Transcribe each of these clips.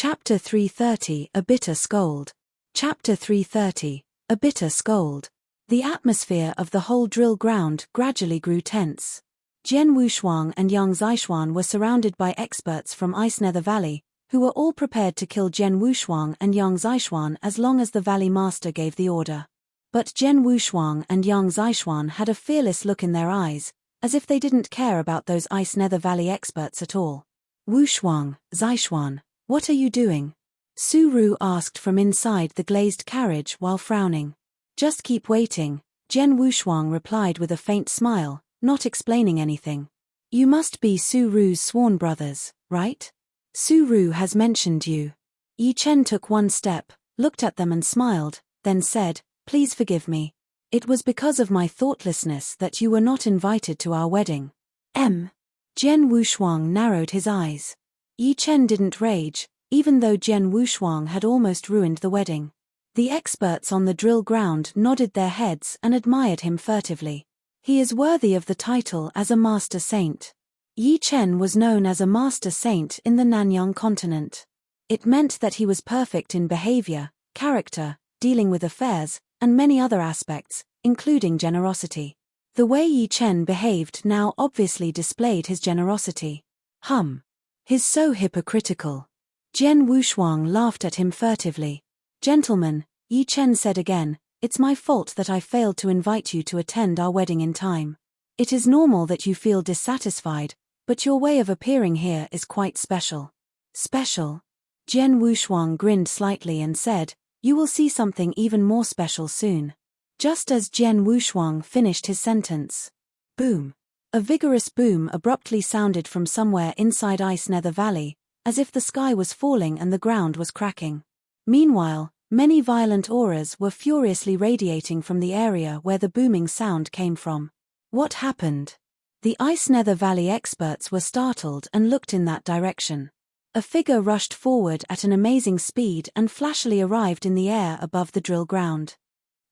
Chapter 330 A Bitter Scold. Chapter 330 A Bitter Scold. The atmosphere of the whole drill ground gradually grew tense. Jian Wushuang and Yang Zixuan were surrounded by experts from Ice Nether Valley, who were all prepared to kill Jian Wushuang and Yang Zixuan as long as the Valley Master gave the order. But Jian Wushuang and Yang Zixuan had a fearless look in their eyes, as if they didn't care about those Ice Nether Valley experts at all. Wushuang, Zixuan, what are you doing? Su Ru asked from inside the glazed carriage while frowning. Just keep waiting, Jian Wushuang replied with a faint smile, not explaining anything. You must be Su Ru's sworn brothers, right? Su Ru has mentioned you. Yi Chen took one step, looked at them and smiled, then said, Please forgive me. It was because of my thoughtlessness that you were not invited to our wedding. Jian Wushuang narrowed his eyes. Yi Chen didn't rage, even though Jian Wushuang had almost ruined the wedding. The experts on the drill ground nodded their heads and admired him furtively. He is worthy of the title as a master saint. Yi Chen was known as a master saint in the Nanyang continent. It meant that he was perfect in behavior, character, dealing with affairs, and many other aspects, including generosity. The way Yi Chen behaved now obviously displayed his generosity. He's so hypocritical. Jian Wushuang laughed at him furtively. Gentlemen, Yi Chen said again, it's my fault that I failed to invite you to attend our wedding in time. It is normal that you feel dissatisfied, but your way of appearing here is quite special. Special? Jian Wushuang grinned slightly and said, You will see something even more special soon. Just as Jian Wushuang finished his sentence. Boom. A vigorous boom abruptly sounded from somewhere inside Ice Nether Valley, as if the sky was falling and the ground was cracking. Meanwhile, many violent auras were furiously radiating from the area where the booming sound came from. What happened? The Ice Nether Valley experts were startled and looked in that direction. A figure rushed forward at an amazing speed and flashily arrived in the air above the drill ground.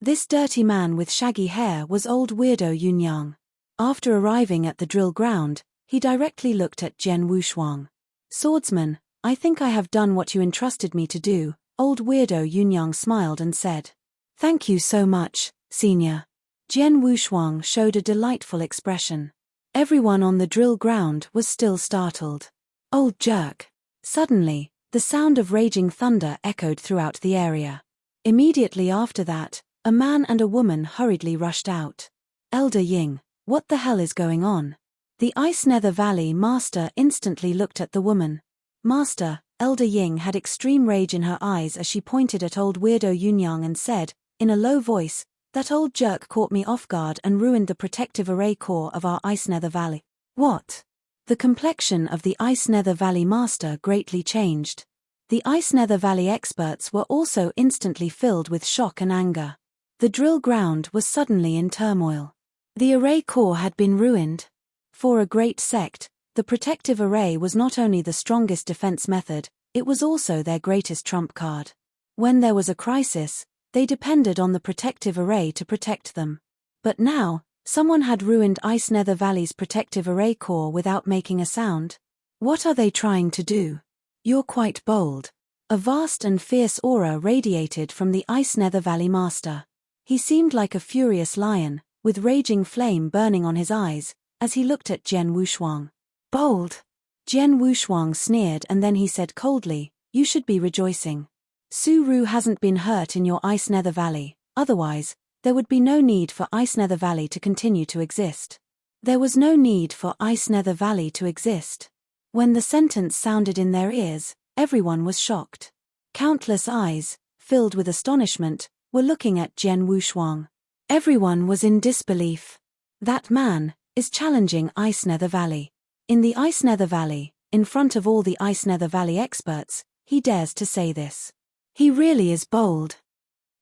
This dirty man with shaggy hair was old weirdo Yunyang. After arriving at the drill ground, he directly looked at Jian Wushuang. Swordsman, I think I have done what you entrusted me to do. Old weirdo Yunyang smiled and said. Thank you so much, senior. Jian Wushuang showed a delightful expression. Everyone on the drill ground was still startled. Old jerk. Suddenly, the sound of raging thunder echoed throughout the area. Immediately after that, a man and a woman hurriedly rushed out. Elder Ying, what the hell is going on? The Ice Nether Valley Master instantly looked at the woman. Master, Elder Ying had extreme rage in her eyes as she pointed at old weirdo Yunyang and said, in a low voice, that old jerk caught me off guard and ruined the protective array core of our Ice Nether Valley. What? The complexion of the Ice Nether Valley Master greatly changed. The Ice Nether Valley experts were also instantly filled with shock and anger. The drill ground was suddenly in turmoil. The array core had been ruined. For a great sect, the protective array was not only the strongest defense method, it was also their greatest trump card. When there was a crisis, they depended on the protective array to protect them. But now, someone had ruined Ice Nether Valley's protective array core without making a sound. What are they trying to do? You're quite bold. A vast and fierce aura radiated from the Ice Nether Valley Master. He seemed like a furious lion, with raging flame burning on his eyes, as he looked at Jian Wushuang. Bold? Jian Wushuang sneered and then he said coldly, You should be rejoicing. Su Ru hasn't been hurt in your Ice Nether Valley, otherwise, there would be no need for Ice Nether Valley to continue to exist. There was no need for Ice Nether Valley to exist. When the sentence sounded in their ears, everyone was shocked. Countless eyes, filled with astonishment, were looking at Jian Wushuang. Everyone was in disbelief. That man is challenging Ice Nether Valley. In the Ice Nether Valley, in front of all the Ice Nether Valley experts, he dares to say this. He really is bold.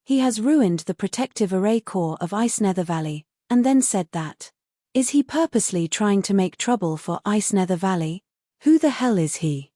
He has ruined the protective array core of Ice Nether Valley, and then said that. Is he purposely trying to make trouble for Ice Nether Valley? Who the hell is he?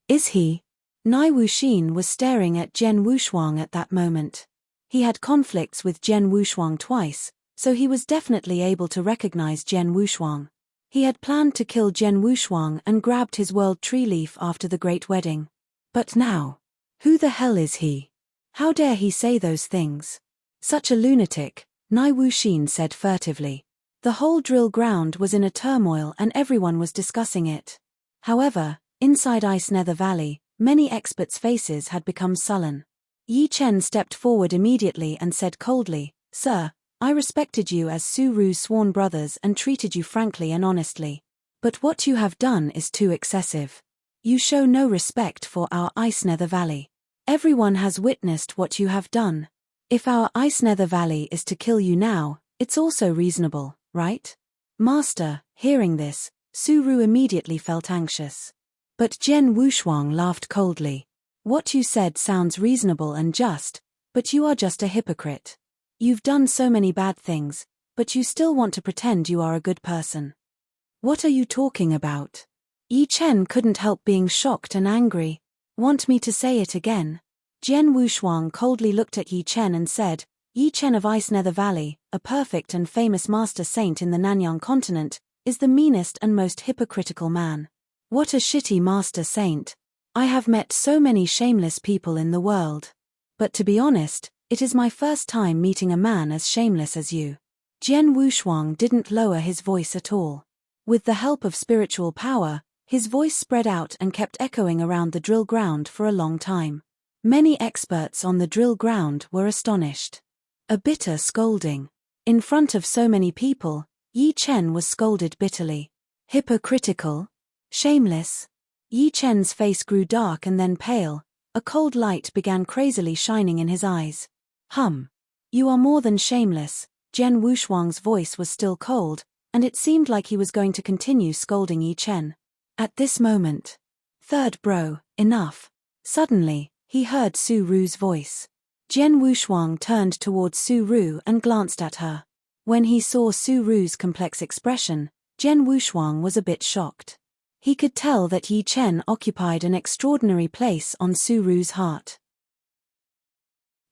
Is he? Nai Wuxin was staring at Jian Wushuang at that moment. He had conflicts with Jian Wushuang twice, so he was definitely able to recognize Jian Wushuang. He had planned to kill Jian Wushuang and grabbed his world tree leaf after the Great Wedding. But now, who the hell is he? How dare he say those things? Such a lunatic, Nai Wuxin said furtively. The whole drill ground was in a turmoil and everyone was discussing it. However, inside Ice Nether Valley, many experts' faces had become sullen. Yi Chen stepped forward immediately and said coldly, "Sir, I respected you as Su Ru's sworn brothers and treated you frankly and honestly. But what you have done is too excessive. You show no respect for our Ice Nether Valley. Everyone has witnessed what you have done. If our Ice Nether Valley is to kill you now, it's also reasonable, right?" Master, hearing this, Su Ru immediately felt anxious. But Jian Wushuang laughed coldly. "What you said sounds reasonable and just, but you are just a hypocrite. You've done so many bad things, but you still want to pretend you are a good person. What are you talking about?" Yi Chen couldn't help being shocked and angry. "Want me to say it again?" Jian Wushuang coldly looked at Yi Chen and said, "Yi Chen of Ice Nether Valley, a perfect and famous master saint in the Nanyang continent, is the meanest and most hypocritical man. What a shitty master saint. I have met so many shameless people in the world. But to be honest, it is my first time meeting a man as shameless as you." Jian Wushuang didn't lower his voice at all. With the help of spiritual power, his voice spread out and kept echoing around the drill ground for a long time. Many experts on the drill ground were astonished. A bitter scolding. In front of so many people, Yi Chen was scolded bitterly. Hypocritical? Shameless? Yi Chen's face grew dark and then pale. A cold light began crazily shining in his eyes. You are more than shameless." Jian Wushuang's voice was still cold, and it seemed like he was going to continue scolding Yi Chen. At this moment, "Third bro, enough." Suddenly, he heard Su Ru's voice. Jian Wushuang turned towards Su Ru and glanced at her. When he saw Su Ru's complex expression, Jian Wushuang was a bit shocked. He could tell that Yi Chen occupied an extraordinary place on Su Ru's heart.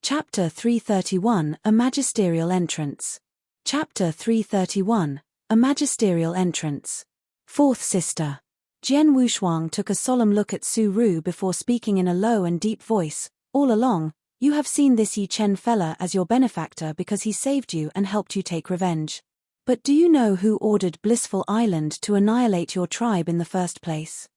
Chapter 331, A Magisterial Entrance. Chapter 331, A Magisterial Entrance. Fourth sister. Jian Wushuang took a solemn look at Su Ru before speaking in a low and deep voice. "All along, you have seen this Yi Chen fella as your benefactor because he saved you and helped you take revenge. But do you know who ordered Blissful Island to annihilate your tribe in the first place?"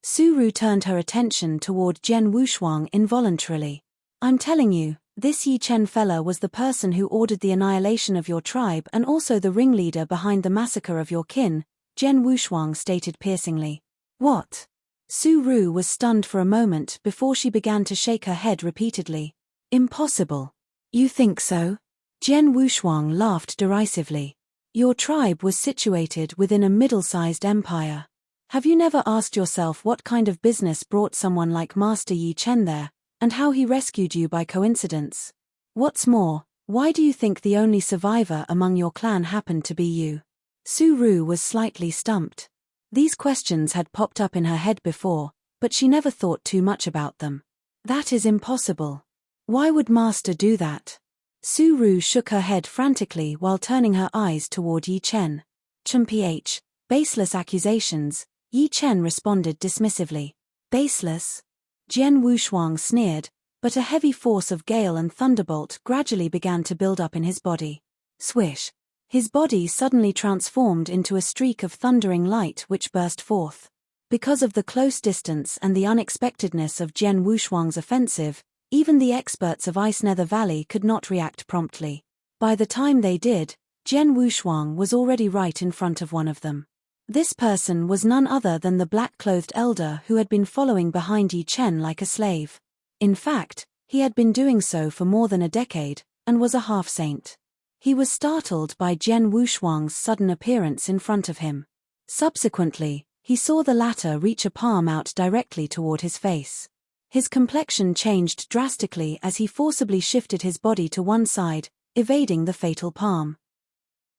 Su Ru turned her attention toward Jian Wushuang involuntarily. "I'm telling you, this Yi Chen fella was the person who ordered the annihilation of your tribe and also the ringleader behind the massacre of your kin," Jian Wushuang stated piercingly. "What?" Su Ru was stunned for a moment before she began to shake her head repeatedly. "Impossible." "You think so?" Jian Wushuang laughed derisively. "Your tribe was situated within a middle-sized empire. Have you never asked yourself what kind of business brought someone like Master Yi Chen there, and how he rescued you by coincidence? What's more, why do you think the only survivor among your clan happened to be you?" Su Ru was slightly stumped. These questions had popped up in her head before, but she never thought too much about them. "That is impossible. Why would Master do that?" Su Ru shook her head frantically while turning her eyes toward Yi Chen. "Chumph, baseless accusations," Yi Chen responded dismissively. "Baseless?" Jian Wushuang sneered, but a heavy force of gale and thunderbolt gradually began to build up in his body. Swish! His body suddenly transformed into a streak of thundering light which burst forth. Because of the close distance and the unexpectedness of Jian Wushuang's offensive, even the experts of Ice Nether Valley could not react promptly. By the time they did, Jian Wushuang was already right in front of one of them. This person was none other than the black-clothed elder who had been following behind Yi Chen like a slave. In fact, he had been doing so for more than a decade, and was a half-saint. He was startled by Jian Wushuang's sudden appearance in front of him. Subsequently, he saw the latter reach a palm out directly toward his face. His complexion changed drastically as he forcibly shifted his body to one side, evading the fatal palm.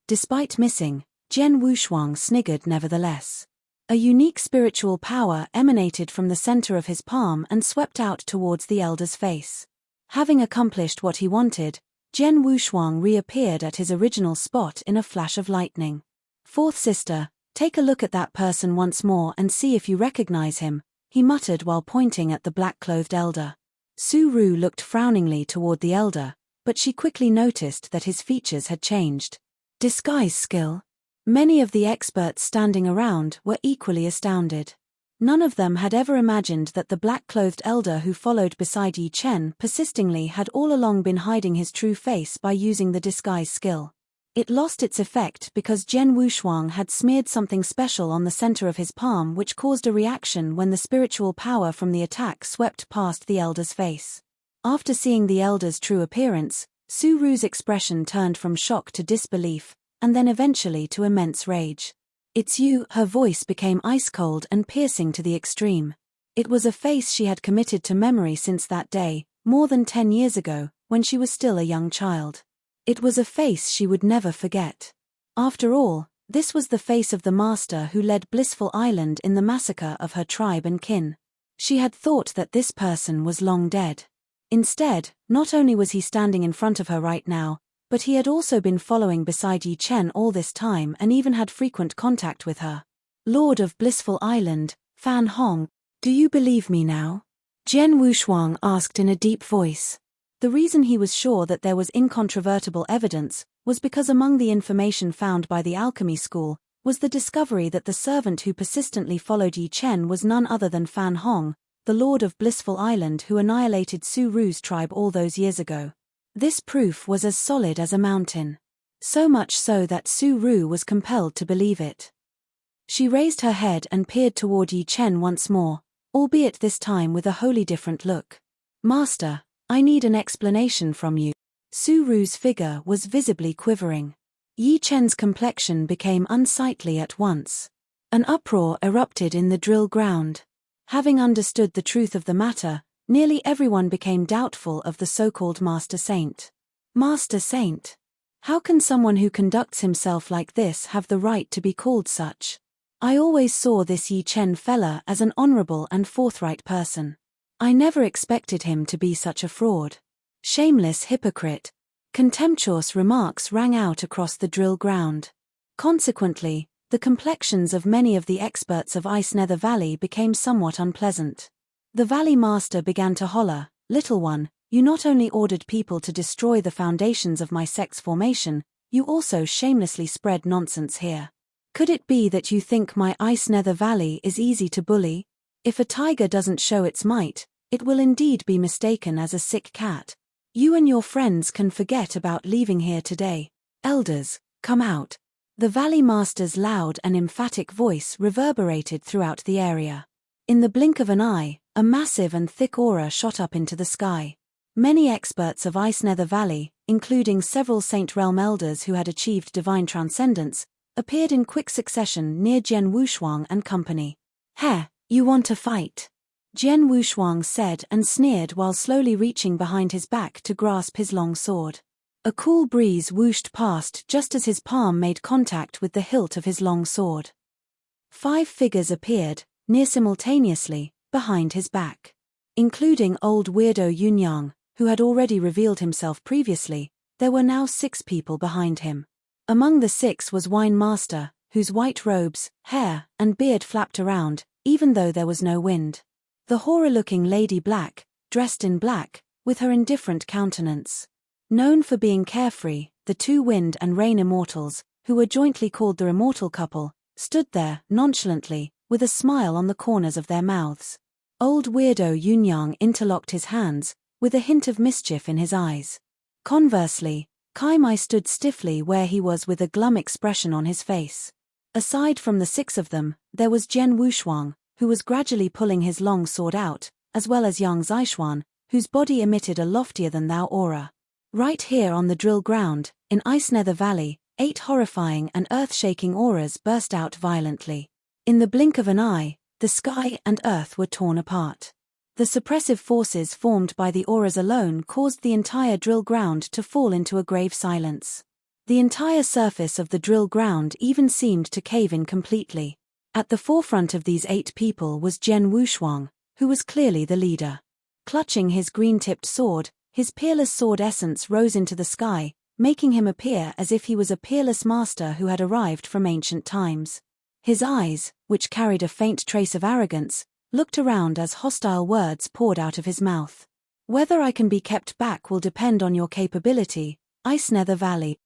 Despite missing, Jian Wushuang sniggered nevertheless. A unique spiritual power emanated from the center of his palm and swept out towards the elder's face. Having accomplished what he wanted, Jian Wushuang reappeared at his original spot in a flash of lightning. "Fourth sister, take a look at that person once more and see if you recognize him," he muttered while pointing at the black-clothed elder. Su Ru looked frowningly toward the elder, but she quickly noticed that his features had changed. Disguise skill? Many of the experts standing around were equally astounded. None of them had ever imagined that the black-clothed elder who followed beside Yi Chen persistingly had all along been hiding his true face by using the disguise skill. It lost its effect because Jian Wushuang had smeared something special on the center of his palm, which caused a reaction when the spiritual power from the attack swept past the elder's face. After seeing the elder's true appearance, Su Ru's expression turned from shock to disbelief, and then eventually to immense rage. "It's you," her voice became ice-cold and piercing to the extreme. It was a face she had committed to memory since that day, more than 10 years ago, when she was still a young child. It was a face she would never forget. After all, this was the face of the master who led Blissful Island in the massacre of her tribe and kin. She had thought that this person was long dead. Instead, not only was he standing in front of her right now, but he had also been following beside Yi Chen all this time and even had frequent contact with her. "Lord of Blissful Island, Fan Hong, do you believe me now?" Jian Wushuang asked in a deep voice. The reason he was sure that there was incontrovertible evidence was because among the information found by the alchemy school was the discovery that the servant who persistently followed Yi Chen was none other than Fan Hong, the Lord of Blissful Island who annihilated Su Ru's tribe all those years ago. This proof was as solid as a mountain. So much so that Su Ru was compelled to believe it. She raised her head and peered toward Yi Chen once more, albeit this time with a wholly different look. "Master, I need an explanation from you." Su Ru's figure was visibly quivering. Yi Chen's complexion became unsightly at once. An uproar erupted in the drill ground. Having understood the truth of the matter, nearly everyone became doubtful of the so-called Master Saint. Master Saint? How can someone who conducts himself like this have the right to be called such? I always saw this Yi Chen fella as an honorable and forthright person. I never expected him to be such a fraud. Shameless hypocrite. Contemptuous remarks rang out across the drill ground. Consequently, the complexions of many of the experts of Ice Nether Valley became somewhat unpleasant. The Valley Master began to holler, "Little one, you not only ordered people to destroy the foundations of my sect's formation, you also shamelessly spread nonsense here. Could it be that you think my Ice Nether Valley is easy to bully? If a tiger doesn't show its might, it will indeed be mistaken as a sick cat. You and your friends can forget about leaving here today. Elders, come out." The Valley Master's loud and emphatic voice reverberated throughout the area. In the blink of an eye, a massive and thick aura shot up into the sky. Many experts of Ice Nether Valley, including several Saint Realm elders who had achieved divine transcendence, appeared in quick succession near Jian Wushuang and company. "Heh, you want to fight?" Jian Wushuang said and sneered while slowly reaching behind his back to grasp his long sword. A cool breeze whooshed past just as his palm made contact with the hilt of his long sword. 5 figures appeared, near simultaneously, behind his back. Including old weirdo Yunyang, who had already revealed himself previously, there were now 6 people behind him. Among the 6 was Wine Master, whose white robes, hair, and beard flapped around, even though there was no wind. The horror-looking Lady Black, dressed in black, with her indifferent countenance. Known for being carefree, the 2 Wind and Rain Immortals, who were jointly called the Immortal Couple, stood there, nonchalantly, with a smile on the corners of their mouths. Old weirdo Yunyang interlocked his hands, with a hint of mischief in his eyes. Conversely, Kai Mai stood stiffly where he was with a glum expression on his face. Aside from the 6 of them, there was Jian Wushuang, who was gradually pulling his long sword out, as well as Yang Zishuan, whose body emitted a loftier-than-thou aura. Right here on the drill ground, in Ice Nether Valley, 8 horrifying and earth-shaking auras burst out violently. In the blink of an eye, the sky and earth were torn apart. The suppressive forces formed by the auras alone caused the entire drill ground to fall into a grave silence. The entire surface of the drill ground even seemed to cave in completely. At the forefront of these 8 people was Jian Wushuang, who was clearly the leader. Clutching his green-tipped sword, his peerless sword essence rose into the sky, making him appear as if he was a peerless master who had arrived from ancient times. His eyes, which carried a faint trace of arrogance, looked around as hostile words poured out of his mouth. Whether I can be kept back will depend on your capability, Ice Nether Valley.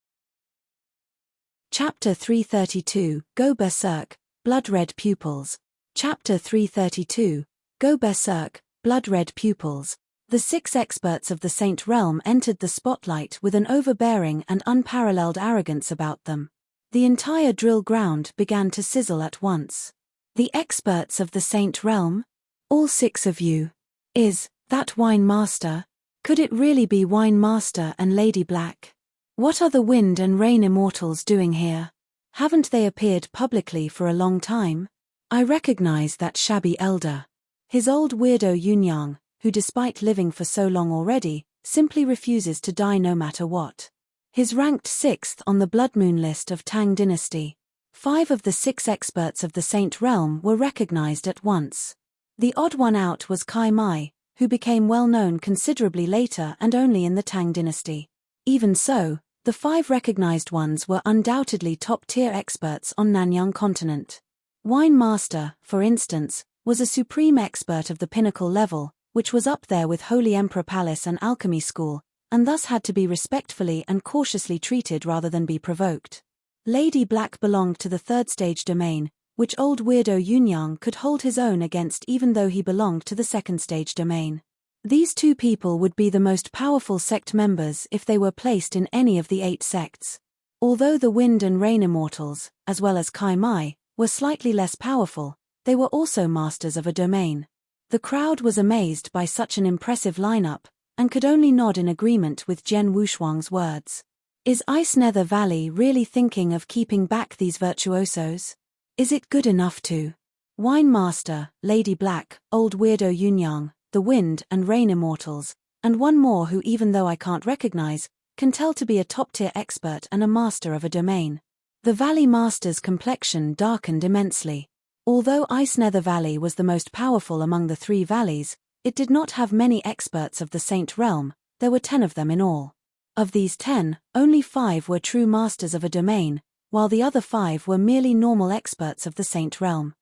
Chapter 332, Go Berserk, Blood-Red Pupils. Chapter 332, Go Berserk, Blood-Red Pupils. The 6 experts of the Saint Realm entered the spotlight with an overbearing and unparalleled arrogance about them. The entire drill ground began to sizzle at once. The experts of the Saint Realm? All 6 of you. Is that Wine Master? Could it really be Wine Master and Lady Black? What are the Wind and Rain Immortals doing here? Haven't they appeared publicly for a long time? I recognize that shabby elder. His old weirdo Yunyang, who despite living for so long already, simply refuses to die no matter what. His ranked 6th on the Blood Moon list of Tang Dynasty. 5 of the 6 experts of the Saint Realm were recognized at once. The odd one out was Kai Mai, who became well known considerably later and only in the Tang Dynasty. Even so, the 5 recognized ones were undoubtedly top-tier experts on Nanyang continent. Wine Master, for instance, was a supreme expert of the pinnacle level, which was up there with Holy Emperor Palace and Alchemy School, and thus had to be respectfully and cautiously treated rather than be provoked. Lady Black belonged to the 3rd stage domain, which old weirdo Yunyang could hold his own against even though he belonged to the 2nd stage domain. These 2 people would be the most powerful sect members if they were placed in any of the 8 sects. Although the Wind and Rain Immortals, as well as Kai Mai, were slightly less powerful, they were also masters of a domain. The crowd was amazed by such an impressive lineup, and could only nod in agreement with Jian Wushuang's words. Is Ice Nether Valley really thinking of keeping back these virtuosos? Is it good enough to? Wine Master, Lady Black, old weirdo Yunyang, the Wind and Rain Immortals, and one more who, even though I can't recognize, can tell to be a top-tier expert and a master of a domain. The Valley Master's complexion darkened immensely. Although Ice Nether Valley was the most powerful among the 3 valleys, it did not have many experts of the Saint Realm. There were 10 of them in all. Of these 10, only 5 were true masters of a domain, while the other 5 were merely normal experts of the Saint Realm.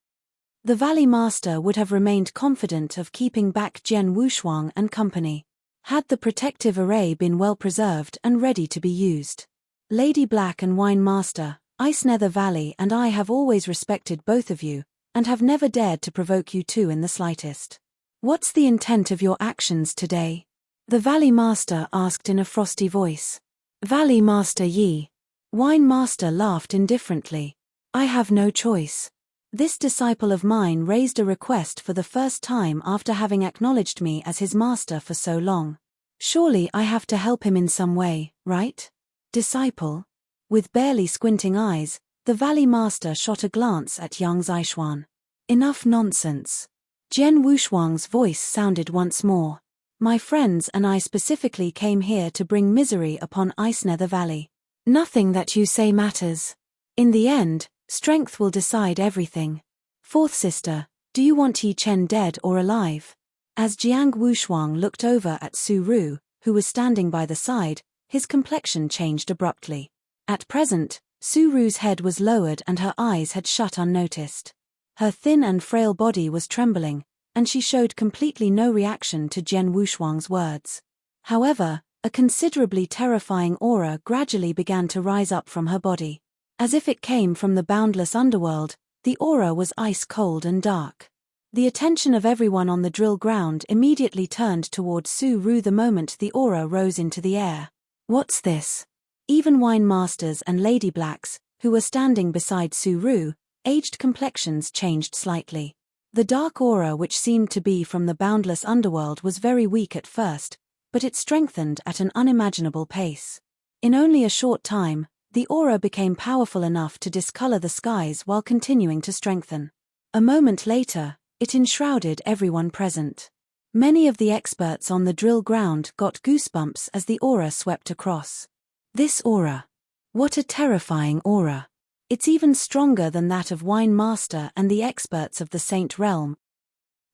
The Valley Master would have remained confident of keeping back Jian Wushuang and company, had the protective array been well preserved and ready to be used. Lady Black and Wine Master, Ice Nether Valley and I have always respected both of you, and have never dared to provoke you 2 in the slightest. What's the intent of your actions today? The Valley Master asked in a frosty voice. Valley Master Yi. Wine Master laughed indifferently. I have no choice. This disciple of mine raised a request for the first time after having acknowledged me as his master for so long. Surely I have to help him in some way, right? Disciple? With barely squinting eyes, the Valley Master shot a glance at young Zixuan. Enough nonsense. Jian Wushuang's voice sounded once more. My friends and I specifically came here to bring misery upon Ice Nether Valley. Nothing that you say matters. In the end, strength will decide everything. 4th sister, do you want Yi Chen dead or alive? As Jiang Wushuang looked over at Su Ru, who was standing by the side, his complexion changed abruptly. At present, Su Ru's head was lowered and her eyes had shut unnoticed. Her thin and frail body was trembling, and she showed completely no reaction to Jian Wushuang's words. However, a considerably terrifying aura gradually began to rise up from her body. As if it came from the boundless underworld, the aura was ice-cold and dark. The attention of everyone on the drill ground immediately turned toward Su Ru the moment the aura rose into the air. What's this? Even Wine Masters and Lady Blacks, who were standing beside Su Ru, aged complexions changed slightly. The dark aura which seemed to be from the boundless underworld was very weak at first, but it strengthened at an unimaginable pace. In only a short time, the aura became powerful enough to discolor the skies while continuing to strengthen. A moment later, it enshrouded everyone present. Many of the experts on the drill ground got goosebumps as the aura swept across. This aura. What a terrifying aura. It's even stronger than that of Wine Master and the experts of the Saint Realm.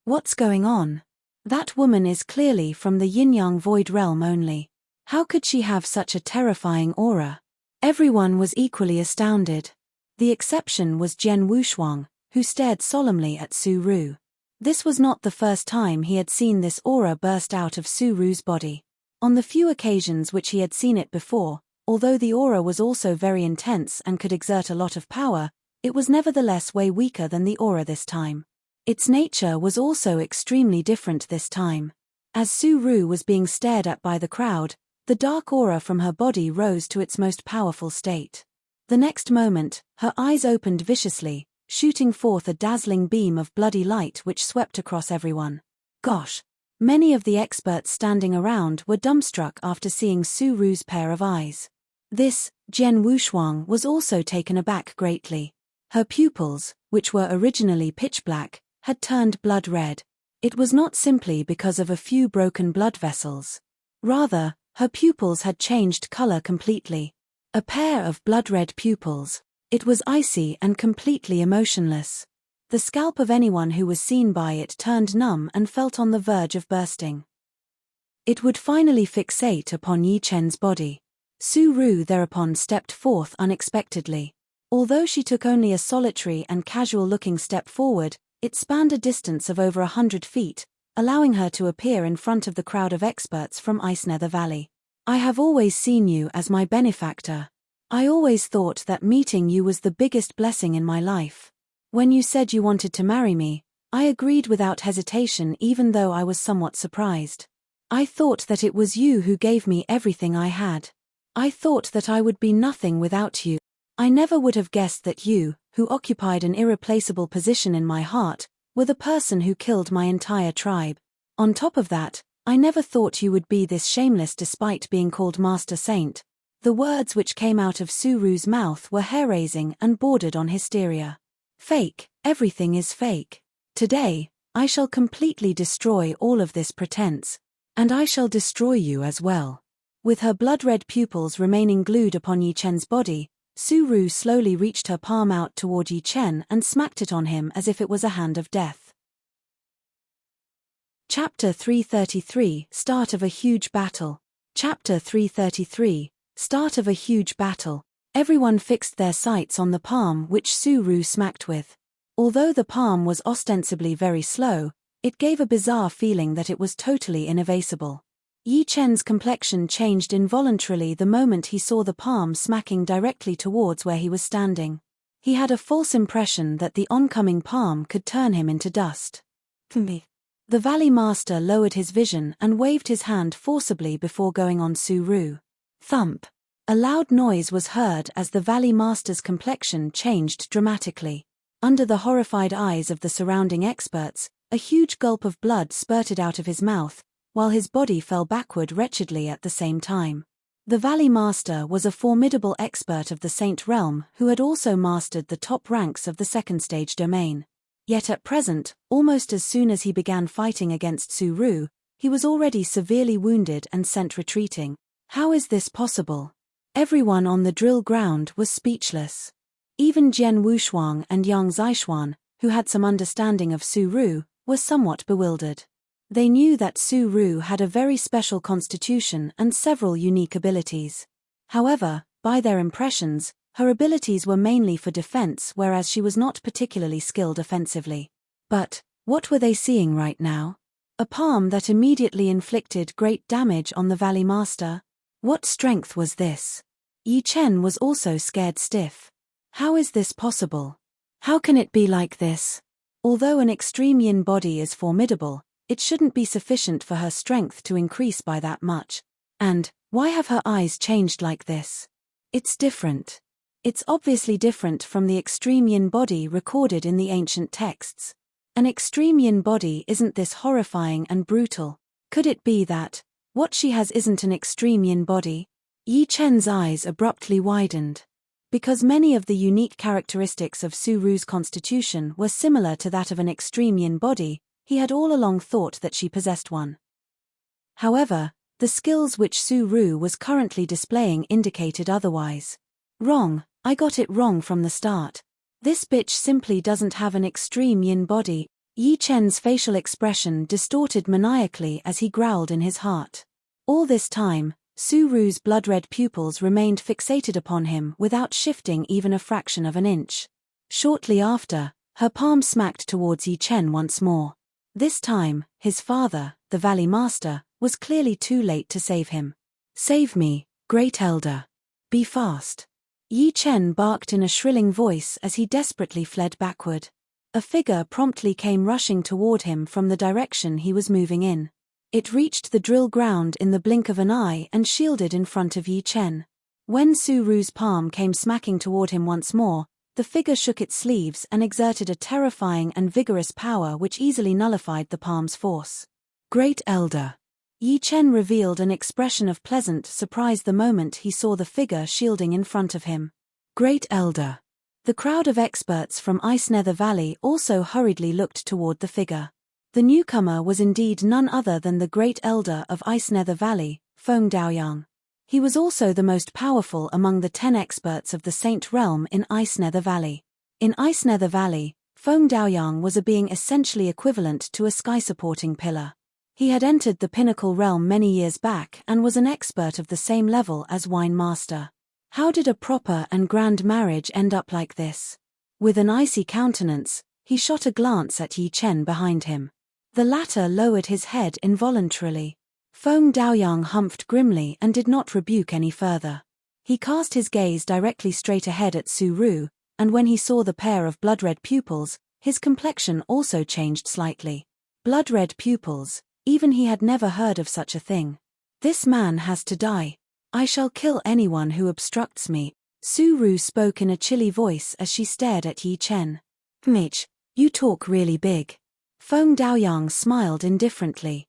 What's going on? That woman is clearly from the Yin-Yang Void Realm only. How could she have such a terrifying aura? Everyone was equally astounded. The exception was Jian Wushuang, who stared solemnly at Su Ru. This was not the first time he had seen this aura burst out of Su Ru's body. On the few occasions which he had seen it before, although the aura was also very intense and could exert a lot of power, it was nevertheless way weaker than the aura this time. Its nature was also extremely different this time. As Su Ru was being stared at by the crowd, the dark aura from her body rose to its most powerful state. The next moment, her eyes opened viciously, shooting forth a dazzling beam of bloody light which swept across everyone. Gosh! Many of the experts standing around were dumbstruck after seeing Su Ru's pair of eyes. This, Jian Wushuang was also taken aback greatly. Her pupils, which were originally pitch black, had turned blood red. It was not simply because of a few broken blood vessels. Rather, her pupils had changed color completely. A pair of blood-red pupils. It was icy and completely emotionless. The scalp of anyone who was seen by it turned numb and felt on the verge of bursting. It would finally fixate upon Yi Chen's body. Su Ru thereupon stepped forth unexpectedly. Although she took only a solitary and casual-looking step forward, it spanned a distance of over 100 feet, allowing her to appear in front of the crowd of experts from Ice Nether Valley. I have always seen you as my benefactor. I always thought that meeting you was the biggest blessing in my life. When you said you wanted to marry me, I agreed without hesitation even though I was somewhat surprised. I thought that it was you who gave me everything I had. I thought that I would be nothing without you. I never would have guessed that you, who occupied an irreplaceable position in my heart, were the person who killed my entire tribe. On top of that, I never thought you would be this shameless despite being called Master Saint. The words which came out of Su Ru's mouth were hair-raising and bordered on hysteria. Fake, everything is fake. Today, I shall completely destroy all of this pretense. And I shall destroy you as well. With her blood-red pupils remaining glued upon Yi Chen's body, Su Ru slowly reached her palm out toward Yi Chen and smacked it on him as if it was a hand of death. Chapter 333 Start of a Huge Battle. Chapter 333 Start of a Huge Battle. Everyone fixed their sights on the palm which Su Ru smacked with. Although the palm was ostensibly very slow, it gave a bizarre feeling that it was totally inevasible. Yi Chen's complexion changed involuntarily the moment he saw the palm smacking directly towards where he was standing. He had a false impression that the oncoming palm could turn him into dust. The Valley Master lowered his vision and waved his hand forcibly before going on Su Ru. Thump! A loud noise was heard as the Valley Master's complexion changed dramatically. Under the horrified eyes of the surrounding experts, a huge gulp of blood spurted out of his mouth, while his body fell backward wretchedly at the same time. The Valley Master was a formidable expert of the Saint Realm who had also mastered the top ranks of the second stage domain. Yet at present, almost as soon as he began fighting against Su Ru, he was already severely wounded and sent retreating. How is this possible? Everyone on the drill ground was speechless. Even Jian Wushuang and Yang Zixuan, who had some understanding of Su Ru, were somewhat bewildered. They knew that Su Ru had a very special constitution and several unique abilities. However, by their impressions, her abilities were mainly for defense whereas she was not particularly skilled offensively. But, what were they seeing right now? A palm that immediately inflicted great damage on the Valley Master? What strength was this? Yi Chen was also scared stiff. How is this possible? How can it be like this? Although an extreme yin body is formidable, it shouldn't be sufficient for her strength to increase by that much. And, why have her eyes changed like this? It's different. It's obviously different from the extreme yin body recorded in the ancient texts. An extreme yin body isn't this horrifying and brutal. Could it be that what she has isn't an extreme yin body? Yi Chen's eyes abruptly widened. Because many of the unique characteristics of Su Ru's constitution were similar to that of an extreme yin body, he had all along thought that she possessed one. However, the skills which Su Ru was currently displaying indicated otherwise. Wrong, I got it wrong from the start. This bitch simply doesn't have an extreme yin body. Yi Chen's facial expression distorted maniacally as he growled in his heart. All this time, Su Ru's blood-red pupils remained fixated upon him without shifting even a fraction of an inch. Shortly after, her palm smacked towards Yi Chen once more. This time, his father, the Valley Master, was clearly too late to save him. "Save me, Great Elder. Be fast." Yi Chen barked in a shrilling voice as he desperately fled backward. A figure promptly came rushing toward him from the direction he was moving in. It reached the drill ground in the blink of an eye and shielded in front of Yi Chen. When Su Ru's palm came smacking toward him once more, the figure shook its sleeves and exerted a terrifying and vigorous power which easily nullified the palm's force. "Great Elder." Yi Chen revealed an expression of pleasant surprise the moment he saw the figure shielding in front of him. "Great Elder." The crowd of experts from Ice Nether Valley also hurriedly looked toward the figure. The newcomer was indeed none other than the Great Elder of Ice Nether Valley, Feng Daoyang. He was also the most powerful among the 10 experts of the Saint Realm in Ice Nether Valley. In Ice Nether Valley, Feng Daoyang was a being essentially equivalent to a sky-supporting pillar. He had entered the Pinnacle Realm many years back and was an expert of the same level as Wine Master. How did a proper and grand marriage end up like this? With an icy countenance, he shot a glance at Yi Chen behind him. The latter lowered his head involuntarily. Feng Daoyang humphed grimly and did not rebuke any further. He cast his gaze directly straight ahead at Su Ru, and when he saw the pair of blood-red pupils, his complexion also changed slightly. Blood-red pupils, even he had never heard of such a thing. "This man has to die. I shall kill anyone who obstructs me." Su Ru spoke in a chilly voice as she stared at Yi Chen. "Mitch, you talk really big." Feng Daoyang smiled indifferently.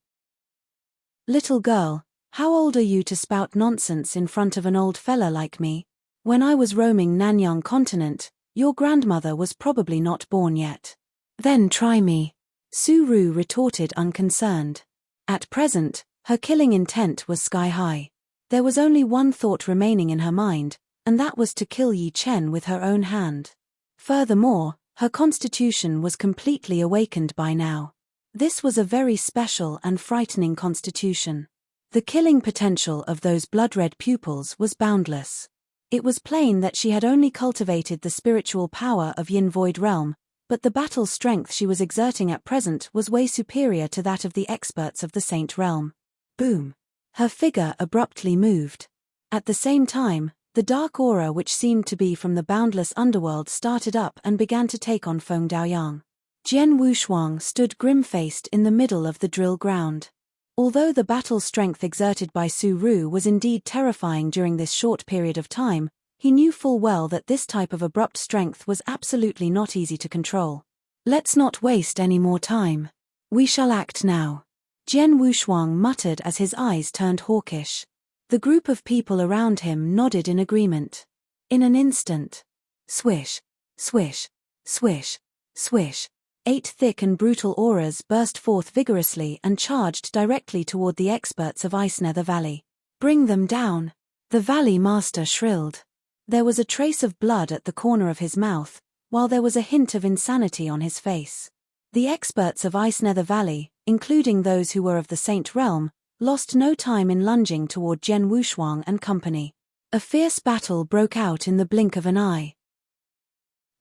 "Little girl, how old are you to spout nonsense in front of an old fella like me? When I was roaming Nanyang continent, your grandmother was probably not born yet." "Then try me," Su Ru retorted unconcerned. At present, her killing intent was sky-high. There was only one thought remaining in her mind, and that was to kill Yi Chen with her own hand. Furthermore, her constitution was completely awakened by now. This was a very special and frightening constitution. The killing potential of those blood-red pupils was boundless. It was plain that she had only cultivated the spiritual power of Yin Void Realm, but the battle strength she was exerting at present was way superior to that of the experts of the Saint Realm. Boom! Her figure abruptly moved. At the same time, the dark aura which seemed to be from the boundless underworld started up and began to take on Feng Daoyang. Jian Wushuang stood grim-faced in the middle of the drill ground. Although the battle strength exerted by Su Ru was indeed terrifying during this short period of time, he knew full well that this type of abrupt strength was absolutely not easy to control. "Let's not waste any more time. We shall act now," Jian Wushuang muttered as his eyes turned hawkish. The group of people around him nodded in agreement. In an instant, swish, swish, swish, swish, 8 thick and brutal auras burst forth vigorously and charged directly toward the experts of Ice Nether Valley. "Bring them down," the Valley Master shrilled. There was a trace of blood at the corner of his mouth, while there was a hint of insanity on his face. The experts of Ice Nether Valley, including those who were of the Saint Realm, lost no time in lunging toward Jian Wushuang and company. A fierce battle broke out in the blink of an eye.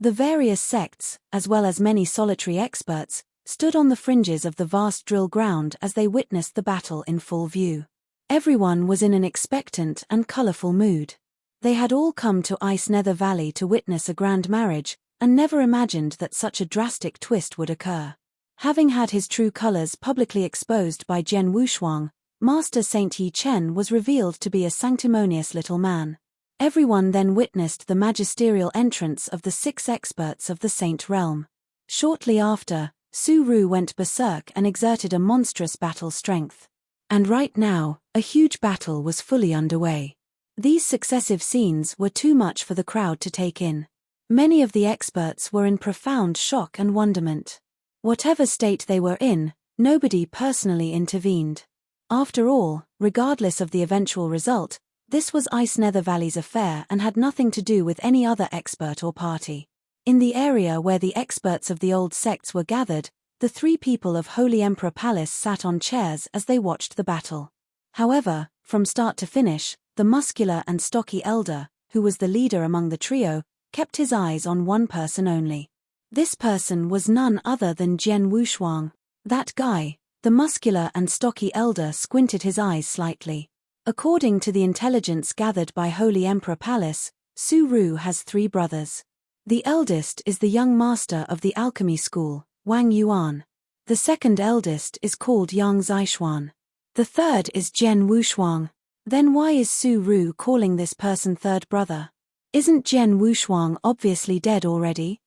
The various sects, as well as many solitary experts, stood on the fringes of the vast drill ground as they witnessed the battle in full view. Everyone was in an expectant and colorful mood. They had all come to Ice Nether Valley to witness a grand marriage, and never imagined that such a drastic twist would occur. Having had his true colors publicly exposed by Jian Wushuang, Master Saint Yi Chen was revealed to be a sanctimonious little man. Everyone then witnessed the magisterial entrance of the 6 experts of the Saint Realm. Shortly after, Su Ru went berserk and exerted a monstrous battle strength. And right now, a huge battle was fully underway. These successive scenes were too much for the crowd to take in. Many of the experts were in profound shock and wonderment. Whatever state they were in, nobody personally intervened. After all, regardless of the eventual result, this was Ice Nether Valley's affair and had nothing to do with any other expert or party. In the area where the experts of the old sects were gathered, the 3 people of Holy Emperor Palace sat on chairs as they watched the battle. However, from start to finish, the muscular and stocky elder, who was the leader among the trio, kept his eyes on one person only. This person was none other than Jian Wushuang. That guy, the muscular and stocky elder, squinted his eyes slightly. According to the intelligence gathered by Holy Emperor Palace, Su Ru has 3 brothers. The eldest is the young master of the alchemy school, Wang Yuan. The second eldest is called Yang Zishuan. The third is Jian Wushuang. Then why is Su Ru calling this person third brother? Isn't Jian Wushuang obviously dead already?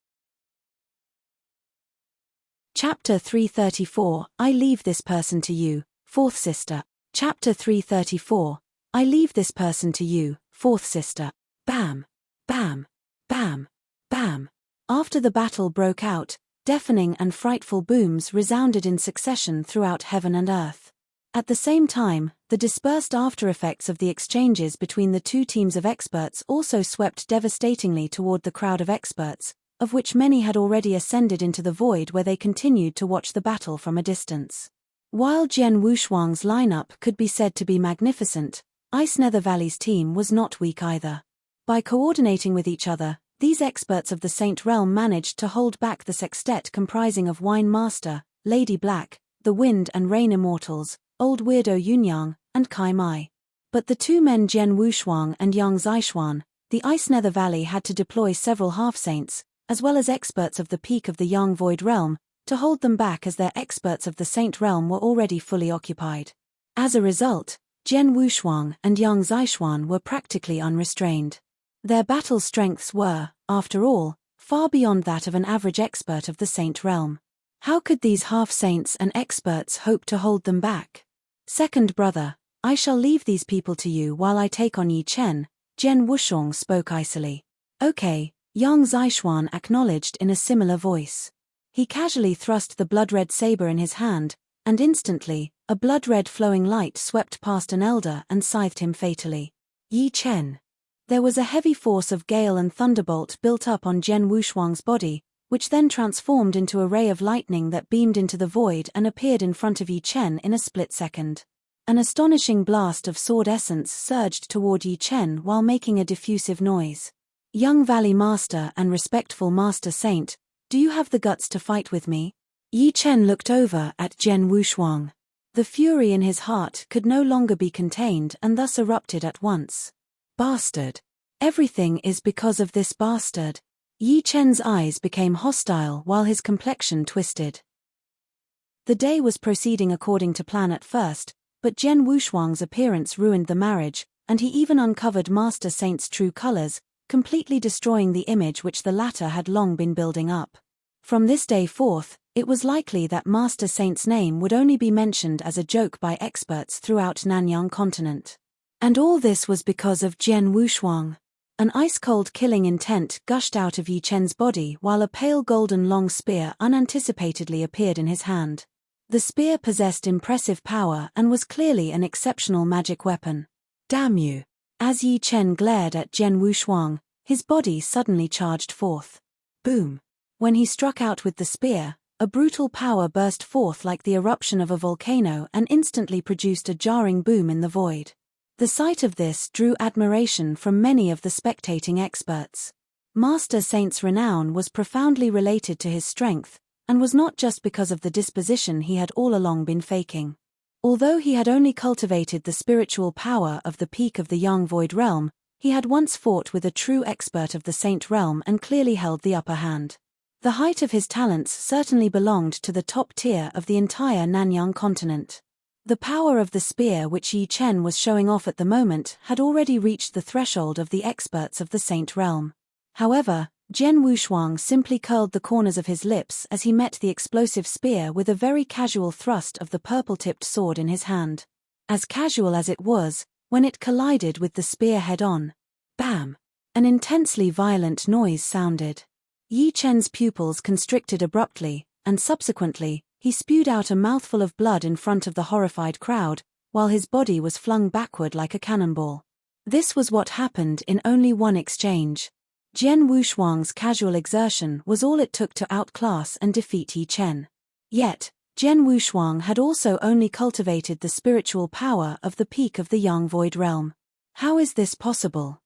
Chapter 334, I leave this person to you, fourth sister. Chapter 334, I leave this person to you, fourth sister. Bam! Bam! Bam! Bam! After the battle broke out, deafening and frightful booms resounded in succession throughout heaven and earth. At the same time, the dispersed after-effects of the exchanges between the 2 teams of experts also swept devastatingly toward the crowd of experts, of which many had already ascended into the void where they continued to watch the battle from a distance. While Jian Wushuang's lineup could be said to be magnificent, Ice Nether Valley's team was not weak either. By coordinating with each other, these experts of the Saint Realm managed to hold back the sextet comprising of Wine Master, Lady Black, the Wind and Rain Immortals, Old Weirdo Yunyang, and Kai Mai. But the 2 men Jian Wushuang and Yang Zishuan, the Ice Nether Valley had to deploy several half-saints, as well as experts of the peak of the Yang Void Realm, to hold them back as their experts of the Saint Realm were already fully occupied. As a result, Jian Wushuang and Yang Zishuan were practically unrestrained. Their battle strengths were, after all, far beyond that of an average expert of the Saint Realm. How could these half-saints and experts hope to hold them back? Second brother, I shall leave these people to you while I take on Yi Chen, Jian Wushong spoke icily. Okay, Yang Zishuan acknowledged in a similar voice. He casually thrust the blood-red saber in his hand, and instantly, a blood-red flowing light swept past an elder and scythed him fatally. Yi Chen. There was a heavy force of gale and thunderbolt built up on Jian Wushuang's body, which then transformed into a ray of lightning that beamed into the void and appeared in front of Yi Chen in a split second. An astonishing blast of sword essence surged toward Yi Chen while making a diffusive noise. Young Valley Master and respectful Master Saint, do you have the guts to fight with me? Yi Chen looked over at Jian Wushuang. The fury in his heart could no longer be contained and thus erupted at once. Bastard. Everything is because of this bastard. Yi Chen's eyes became hostile while his complexion twisted. The day was proceeding according to plan at first, but Jian Wushuang's appearance ruined the marriage, and he even uncovered Master Saint's true colors, completely destroying the image which the latter had long been building up. From this day forth, it was likely that Master Saint's name would only be mentioned as a joke by experts throughout Nanyang continent. And all this was because of Jian Wushuang. An ice-cold killing intent gushed out of Yi Chen's body while a pale golden long spear unanticipatedly appeared in his hand. The spear possessed impressive power and was clearly an exceptional magic weapon. Damn you! As Yi Chen glared at Jian Wushuang, his body suddenly charged forth. Boom! When he struck out with the spear, a brutal power burst forth like the eruption of a volcano and instantly produced a jarring boom in the void. The sight of this drew admiration from many of the spectating experts. Master Saint's renown was profoundly related to his strength, and was not just because of the disposition he had all along been faking. Although he had only cultivated the spiritual power of the peak of the Yang Void Realm, he had once fought with a true expert of the Saint Realm and clearly held the upper hand. The height of his talents certainly belonged to the top tier of the entire Nanyang continent. The power of the spear which Yi Chen was showing off at the moment had already reached the threshold of the experts of the Saint Realm. However, Jian Wushuang simply curled the corners of his lips as he met the explosive spear with a very casual thrust of the purple-tipped sword in his hand. As casual as it was, when it collided with the spear head-on. Bam! An intensely violent noise sounded. Yi Chen's pupils constricted abruptly, and subsequently, he spewed out a mouthful of blood in front of the horrified crowd, while his body was flung backward like a cannonball. This was what happened in only one exchange. Jian Wushuang's casual exertion was all it took to outclass and defeat Yi Chen. Yet, Jian Wushuang had also only cultivated the spiritual power of the peak of the Yang Void Realm. How is this possible?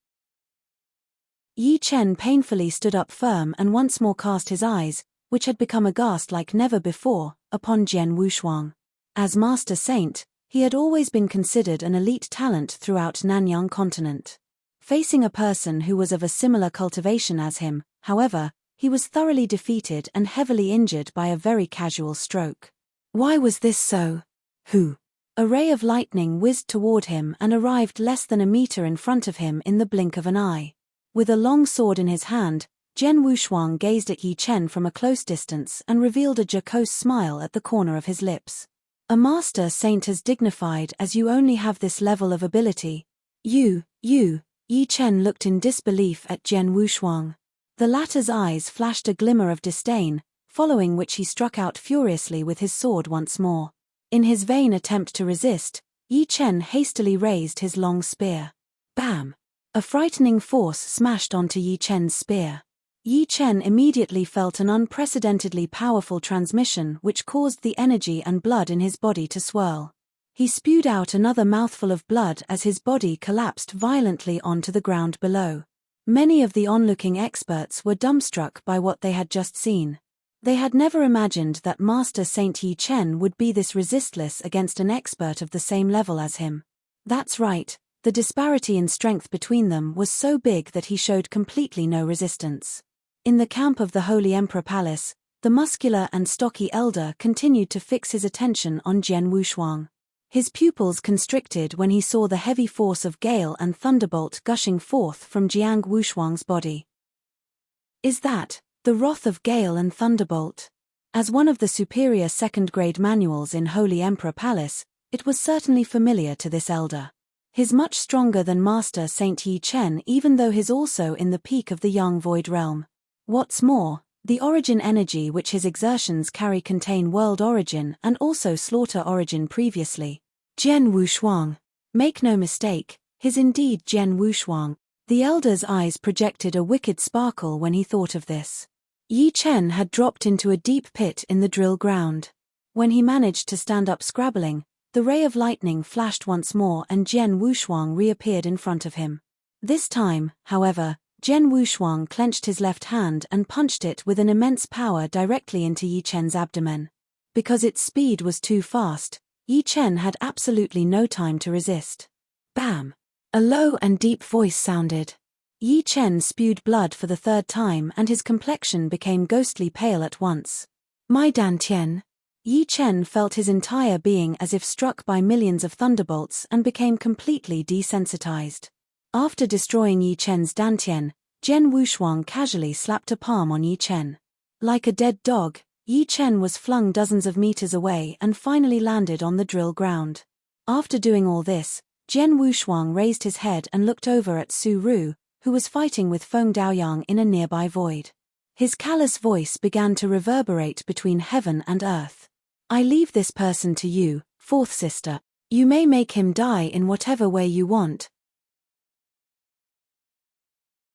Yi Chen painfully stood up firm and once more cast his eyes, which had become aghast like never before, upon Jian Wushuang. As Master Saint, he had always been considered an elite talent throughout Nanyang continent. Facing a person who was of a similar cultivation as him, however, he was thoroughly defeated and heavily injured by a very casual stroke. Why was this so? Who? A ray of lightning whizzed toward him and arrived less than a meter in front of him in the blink of an eye. With a long sword in his hand, Jian Wushuang gazed at Yi Chen from a close distance and revealed a jocose smile at the corner of his lips. A Master Saint as dignified as you only have this level of ability. You, Yi Chen looked in disbelief at Jian Wushuang. The latter's eyes flashed a glimmer of disdain, following which he struck out furiously with his sword once more. In his vain attempt to resist, Yi Chen hastily raised his long spear. Bam! A frightening force smashed onto Yi Chen's spear. Yi Chen immediately felt an unprecedentedly powerful transmission which caused the energy and blood in his body to swirl. He spewed out another mouthful of blood as his body collapsed violently onto the ground below. Many of the onlooking experts were dumbstruck by what they had just seen. They had never imagined that Master Saint Yi Chen would be this resistless against an expert of the same level as him. That's right, the disparity in strength between them was so big that he showed completely no resistance. In the camp of the Holy Emperor Palace, the muscular and stocky elder continued to fix his attention on Jian Wushuang. His pupils constricted when he saw the heavy force of gale and thunderbolt gushing forth from Jiang Wushuang's body. Is that the wrath of gale and thunderbolt? As one of the superior second-grade manuals in Holy Emperor Palace, it was certainly familiar to this elder. His much stronger than Master Saint Yi Chen, even though his also in the peak of the Yang Void Realm. What's more, the origin energy which his exertions carry contain world origin and also slaughter origin previously. Jian Wushuang. Make no mistake, his indeed Jian Wushuang. The elder's eyes projected a wicked sparkle when he thought of this. Yi Chen had dropped into a deep pit in the drill ground. When he managed to stand up scrabbling, the ray of lightning flashed once more and Jian Wushuang reappeared in front of him. This time, however, Jian Wushuang clenched his left hand and punched it with an immense power directly into Yi Chen's abdomen. Because its speed was too fast, Yi Chen had absolutely no time to resist. Bam! A low and deep voice sounded. Yi Chen spewed blood for the third time and his complexion became ghostly pale at once. My Dantian. Yi Chen felt his entire being as if struck by millions of thunderbolts and became completely desensitized. After destroying Yi Chen's Dantian, Jian Wushuang casually slapped a palm on Yi Chen. Like a dead dog, Yi Chen was flung dozens of meters away and finally landed on the drill ground. After doing all this, Jian Wushuang raised his head and looked over at Su Ru, who was fighting with Feng Daoyang in a nearby void. His callous voice began to reverberate between heaven and earth. I leave this person to you, fourth sister. You may make him die in whatever way you want.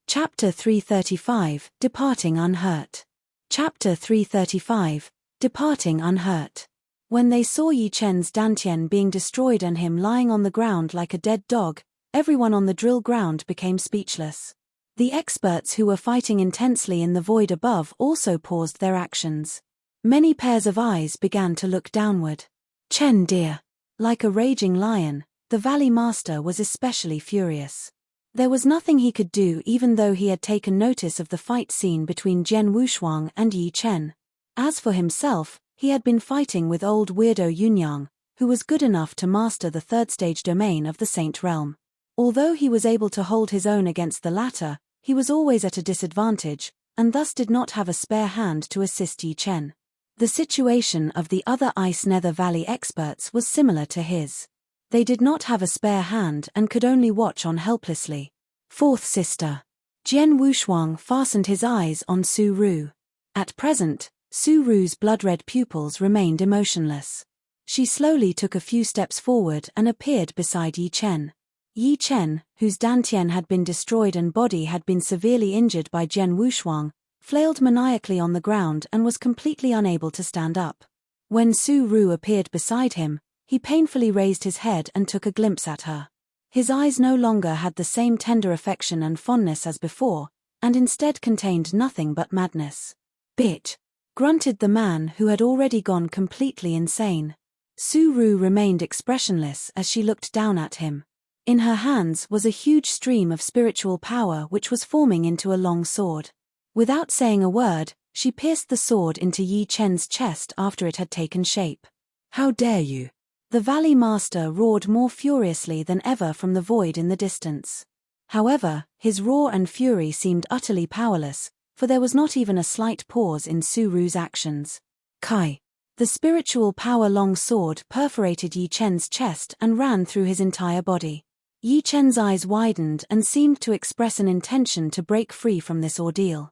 Chapter 335, Departing Unhurt. Chapter 335, Departing Unhurt. When they saw Yi Chen's Dantian being destroyed and him lying on the ground like a dead dog, everyone on the drill ground became speechless. The experts who were fighting intensely in the void above also paused their actions. Many pairs of eyes began to look downward. Chen dear. Like a raging lion, the Valley Master was especially furious. There was nothing he could do even though he had taken notice of the fight scene between Jian Wushuang and Yi Chen. As for himself, he had been fighting with old weirdo Yunyang, who was good enough to master the third stage domain of the Saint Realm. Although he was able to hold his own against the latter, he was always at a disadvantage, and thus did not have a spare hand to assist Yi Chen. The situation of the other Ice Nether Valley experts was similar to his. They did not have a spare hand and could only watch on helplessly. Fourth sister. Jian Wushuang fastened his eyes on Su Ru. At present, Su Ru's blood-red pupils remained emotionless. She slowly took a few steps forward and appeared beside Yi Chen. Yi Chen, whose Dantian had been destroyed and body had been severely injured by Jian Wushuang, flailed maniacally on the ground and was completely unable to stand up. When Su Ru appeared beside him, he painfully raised his head and took a glimpse at her. His eyes no longer had the same tender affection and fondness as before, and instead contained nothing but madness. Bitch! grunted the man who had already gone completely insane. Su Ru remained expressionless as she looked down at him. In her hands was a huge stream of spiritual power which was forming into a long sword. Without saying a word, she pierced the sword into Yi Chen's chest after it had taken shape. "How dare you!" The Valley Master roared more furiously than ever from the void in the distance. However, his roar and fury seemed utterly powerless, for there was not even a slight pause in Su Ru's actions. Kai! The spiritual power long sword perforated Yi Chen's chest and ran through his entire body. Yi Chen's eyes widened and seemed to express an intention to break free from this ordeal.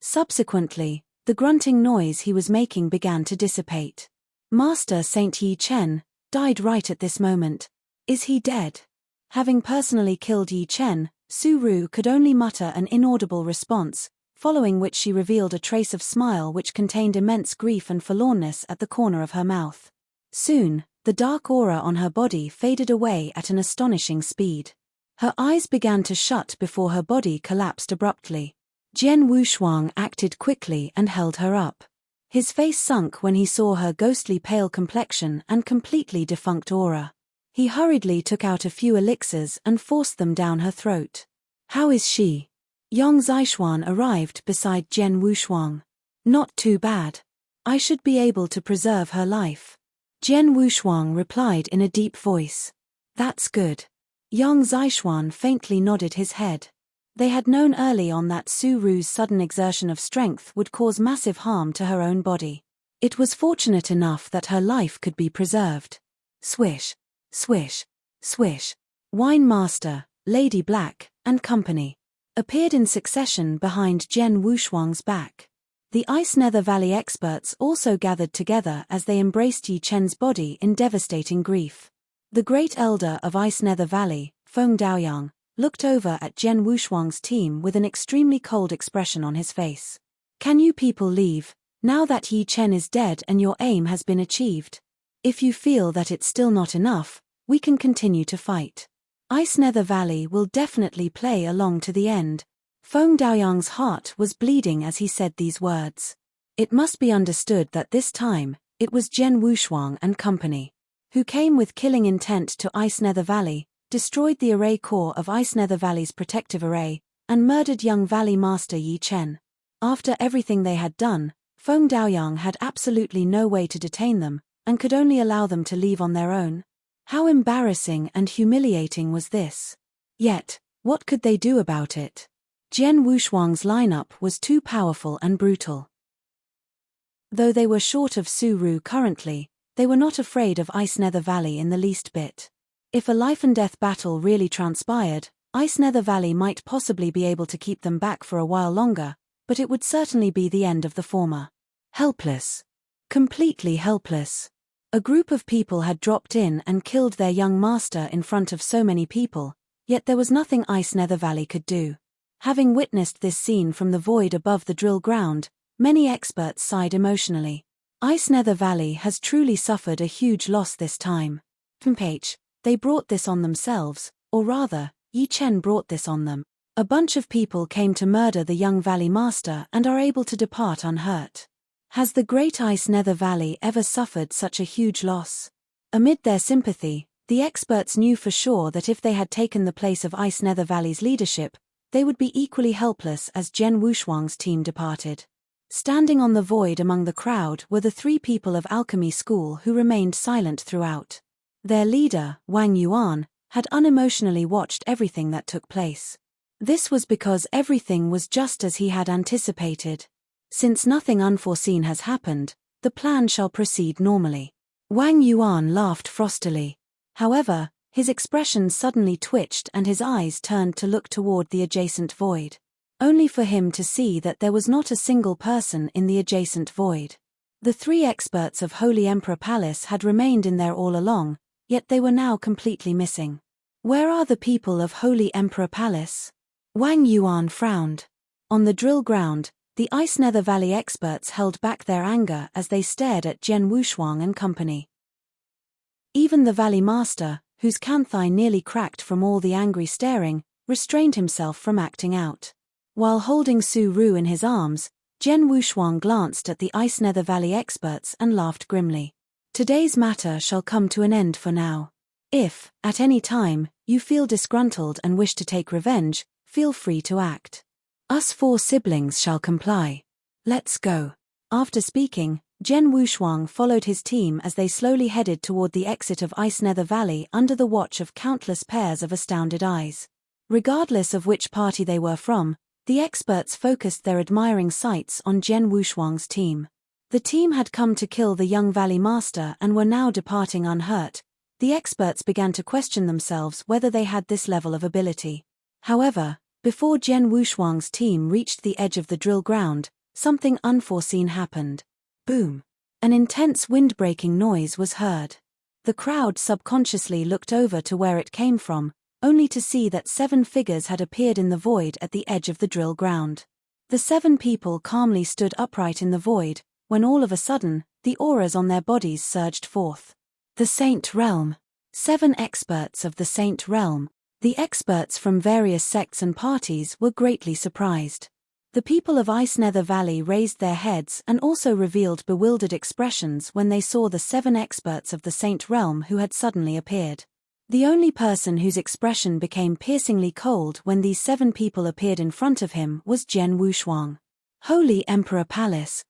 Subsequently, the grunting noise he was making began to dissipate. Master Saint Yi Chen died right at this moment. Is he dead? Having personally killed Yi Chen, Su Ru could only mutter an inaudible response, following which she revealed a trace of smile which contained immense grief and forlornness at the corner of her mouth. Soon, the dark aura on her body faded away at an astonishing speed. Her eyes began to shut before her body collapsed abruptly. Jian Wushuang acted quickly and held her up. His face sunk when he saw her ghostly pale complexion and completely defunct aura. He hurriedly took out a few elixirs and forced them down her throat. "How is she?" Yang Zixuan arrived beside Jian Wushuang. "Not too bad. I should be able to preserve her life." Jian Wushuang replied in a deep voice. "That's good." Yang Zixuan faintly nodded his head. They had known early on that Su Ru's sudden exertion of strength would cause massive harm to her own body. It was fortunate enough that her life could be preserved. Swish, swish, swish. Wine Master, Lady Black, and company appeared in succession behind Jian Wushuang's back. The Ice Nether Valley experts also gathered together as they embraced Yi Chen's body in devastating grief. The great elder of Ice Nether Valley, Feng Daoyang, looked over at Jian Wushuang's team with an extremely cold expression on his face. "Can you people leave, now that Yi Chen is dead and your aim has been achieved? If you feel that it's still not enough, we can continue to fight. Ice Nether Valley will definitely play along to the end." Feng Daoyang's heart was bleeding as he said these words. It must be understood that this time, it was Jian Wushuang and company who came with killing intent to Ice Nether Valley, destroyed the array core of Ice Nether Valley's protective array, and murdered young Valley Master Yi Chen. After everything they had done, Feng Daoyang had absolutely no way to detain them, and could only allow them to leave on their own. How embarrassing and humiliating was this? Yet, what could they do about it? Jian Wushuang's lineup was too powerful and brutal. Though they were short of Su Ru currently, they were not afraid of Ice Nether Valley in the least bit. If a life-and-death battle really transpired, Ice Nether Valley might possibly be able to keep them back for a while longer, but it would certainly be the end of the former. Helpless. Completely helpless. A group of people had dropped in and killed their young master in front of so many people, yet there was nothing Ice Nether Valley could do. Having witnessed this scene from the void above the drill ground, many experts sighed emotionally. Ice Nether Valley has truly suffered a huge loss this time. They brought this on themselves, or rather, Yi Chen brought this on them. A bunch of people came to murder the young Valley Master and are able to depart unhurt. Has the great Ice Nether Valley ever suffered such a huge loss? Amid their sympathy, the experts knew for sure that if they had taken the place of Ice Nether Valley's leadership, they would be equally helpless as Jian Wushuang's team departed. Standing on the void among the crowd were the three people of Alchemy School who remained silent throughout. Their leader, Wang Yuan, had unemotionally watched everything that took place. This was because everything was just as he had anticipated. Since nothing unforeseen has happened, the plan shall proceed normally. Wang Yuan laughed frostily. However, his expression suddenly twitched and his eyes turned to look toward the adjacent void. Only for him to see that there was not a single person in the adjacent void. The three experts of Holy Emperor Palace had remained in there all along, yet they were now completely missing. Where are the people of Holy Emperor Palace? Wang Yuan frowned. On the drill ground, the Ice Nether Valley experts held back their anger as they stared at Jian Wushuang and company. Even the Valley Master, whose canthai nearly cracked from all the angry staring, restrained himself from acting out. While holding Su Ru in his arms, Jen Wushuang glanced at the Ice Nether Valley experts and laughed grimly. Today's matter shall come to an end for now. If, at any time, you feel disgruntled and wish to take revenge, feel free to act. Us 4 siblings shall comply. Let's go. After speaking, Jen Wushuang followed his team as they slowly headed toward the exit of Ice Nether Valley under the watch of countless pairs of astounded eyes. Regardless of which party they were from, the experts focused their admiring sights on Jen Wushuang's team. The team had come to kill the young Valley Master and were now departing unhurt. The experts began to question themselves whether they had this level of ability. However, before Jen Wushuang's team reached the edge of the drill ground, something unforeseen happened. Boom! An intense wind-breaking noise was heard. The crowd subconsciously looked over to where it came from, only to see that 7 figures had appeared in the void at the edge of the drill ground. The 7 people calmly stood upright in the void, when all of a sudden, the auras on their bodies surged forth. The Saint Realm. 7 experts of the Saint Realm. The experts from various sects and parties were greatly surprised. The people of Ice Nether Valley raised their heads and also revealed bewildered expressions when they saw the 7 experts of the Saint Realm who had suddenly appeared. The only person whose expression became piercingly cold when these 7 people appeared in front of him was Jen Wushuang. Holy Emperor Palace.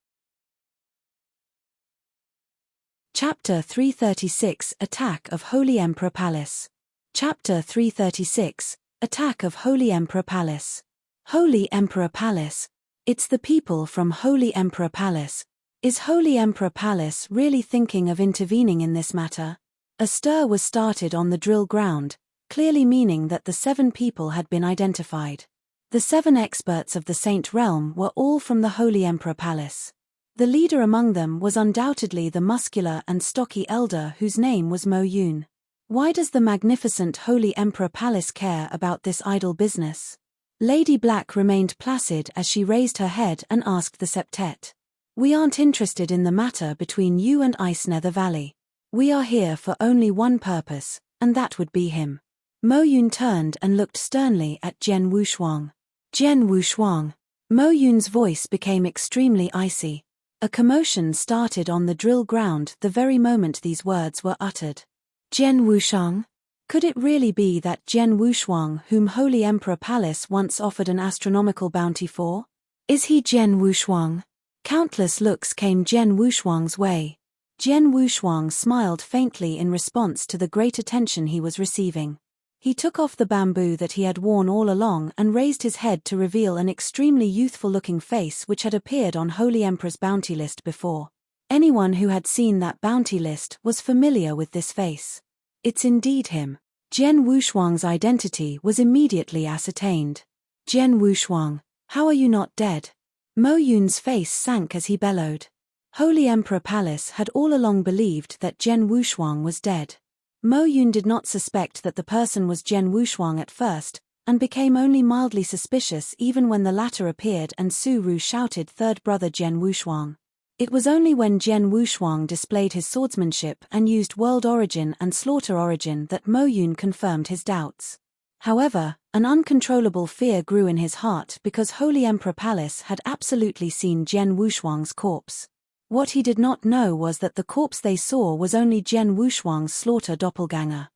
Chapter 336 Attack of Holy Emperor Palace. Chapter 336 Attack of Holy Emperor Palace. Holy Emperor Palace. It's the people from Holy Emperor Palace. Is Holy Emperor Palace really thinking of intervening in this matter? A stir was started on the drill ground, clearly meaning that the 7 people had been identified. The 7 experts of the Saint Realm were all from the Holy Emperor Palace. The leader among them was undoubtedly the muscular and stocky elder whose name was Mo Yun. Why does the magnificent Holy Emperor Palace care about this idle business? Lady Black remained placid as she raised her head and asked the septet. We aren't interested in the matter between you and Ice Nether Valley. We are here for only one purpose, and that would be him. Mo Yun turned and looked sternly at Jen Wushuang. Jen Wushuang. Mo Yun's voice became extremely icy. A commotion started on the drill ground the very moment these words were uttered. Jen Wushuang? Could it really be that Jen Wushuang whom Holy Emperor Palace once offered an astronomical bounty for? Is he Jen Wushuang? Countless looks came Jen Wushuang's way. Jen Wushuang smiled faintly in response to the great attention he was receiving. He took off the bamboo that he had worn all along and raised his head to reveal an extremely youthful-looking face which had appeared on Holy Emperor's bounty list before. Anyone who had seen that bounty list was familiar with this face. It's indeed him. Jen Wushuang's identity was immediately ascertained. Jen Wushuang, how are you not dead? Mo Yun's face sank as he bellowed. Holy Emperor Palace had all along believed that Jen Wushuang was dead. Mo Yun did not suspect that the person was Jen Wushuang at first, and became only mildly suspicious even when the latter appeared and Su Ru shouted third brother Jen Wushuang. It was only when Jen Wushuang displayed his swordsmanship and used world origin and slaughter origin that Mo Yun confirmed his doubts. However, an uncontrollable fear grew in his heart because Holy Emperor Palace had absolutely seen Jen Wushuang's corpse. What he did not know was that the corpse they saw was only Jen Wushuang's slaughter doppelganger.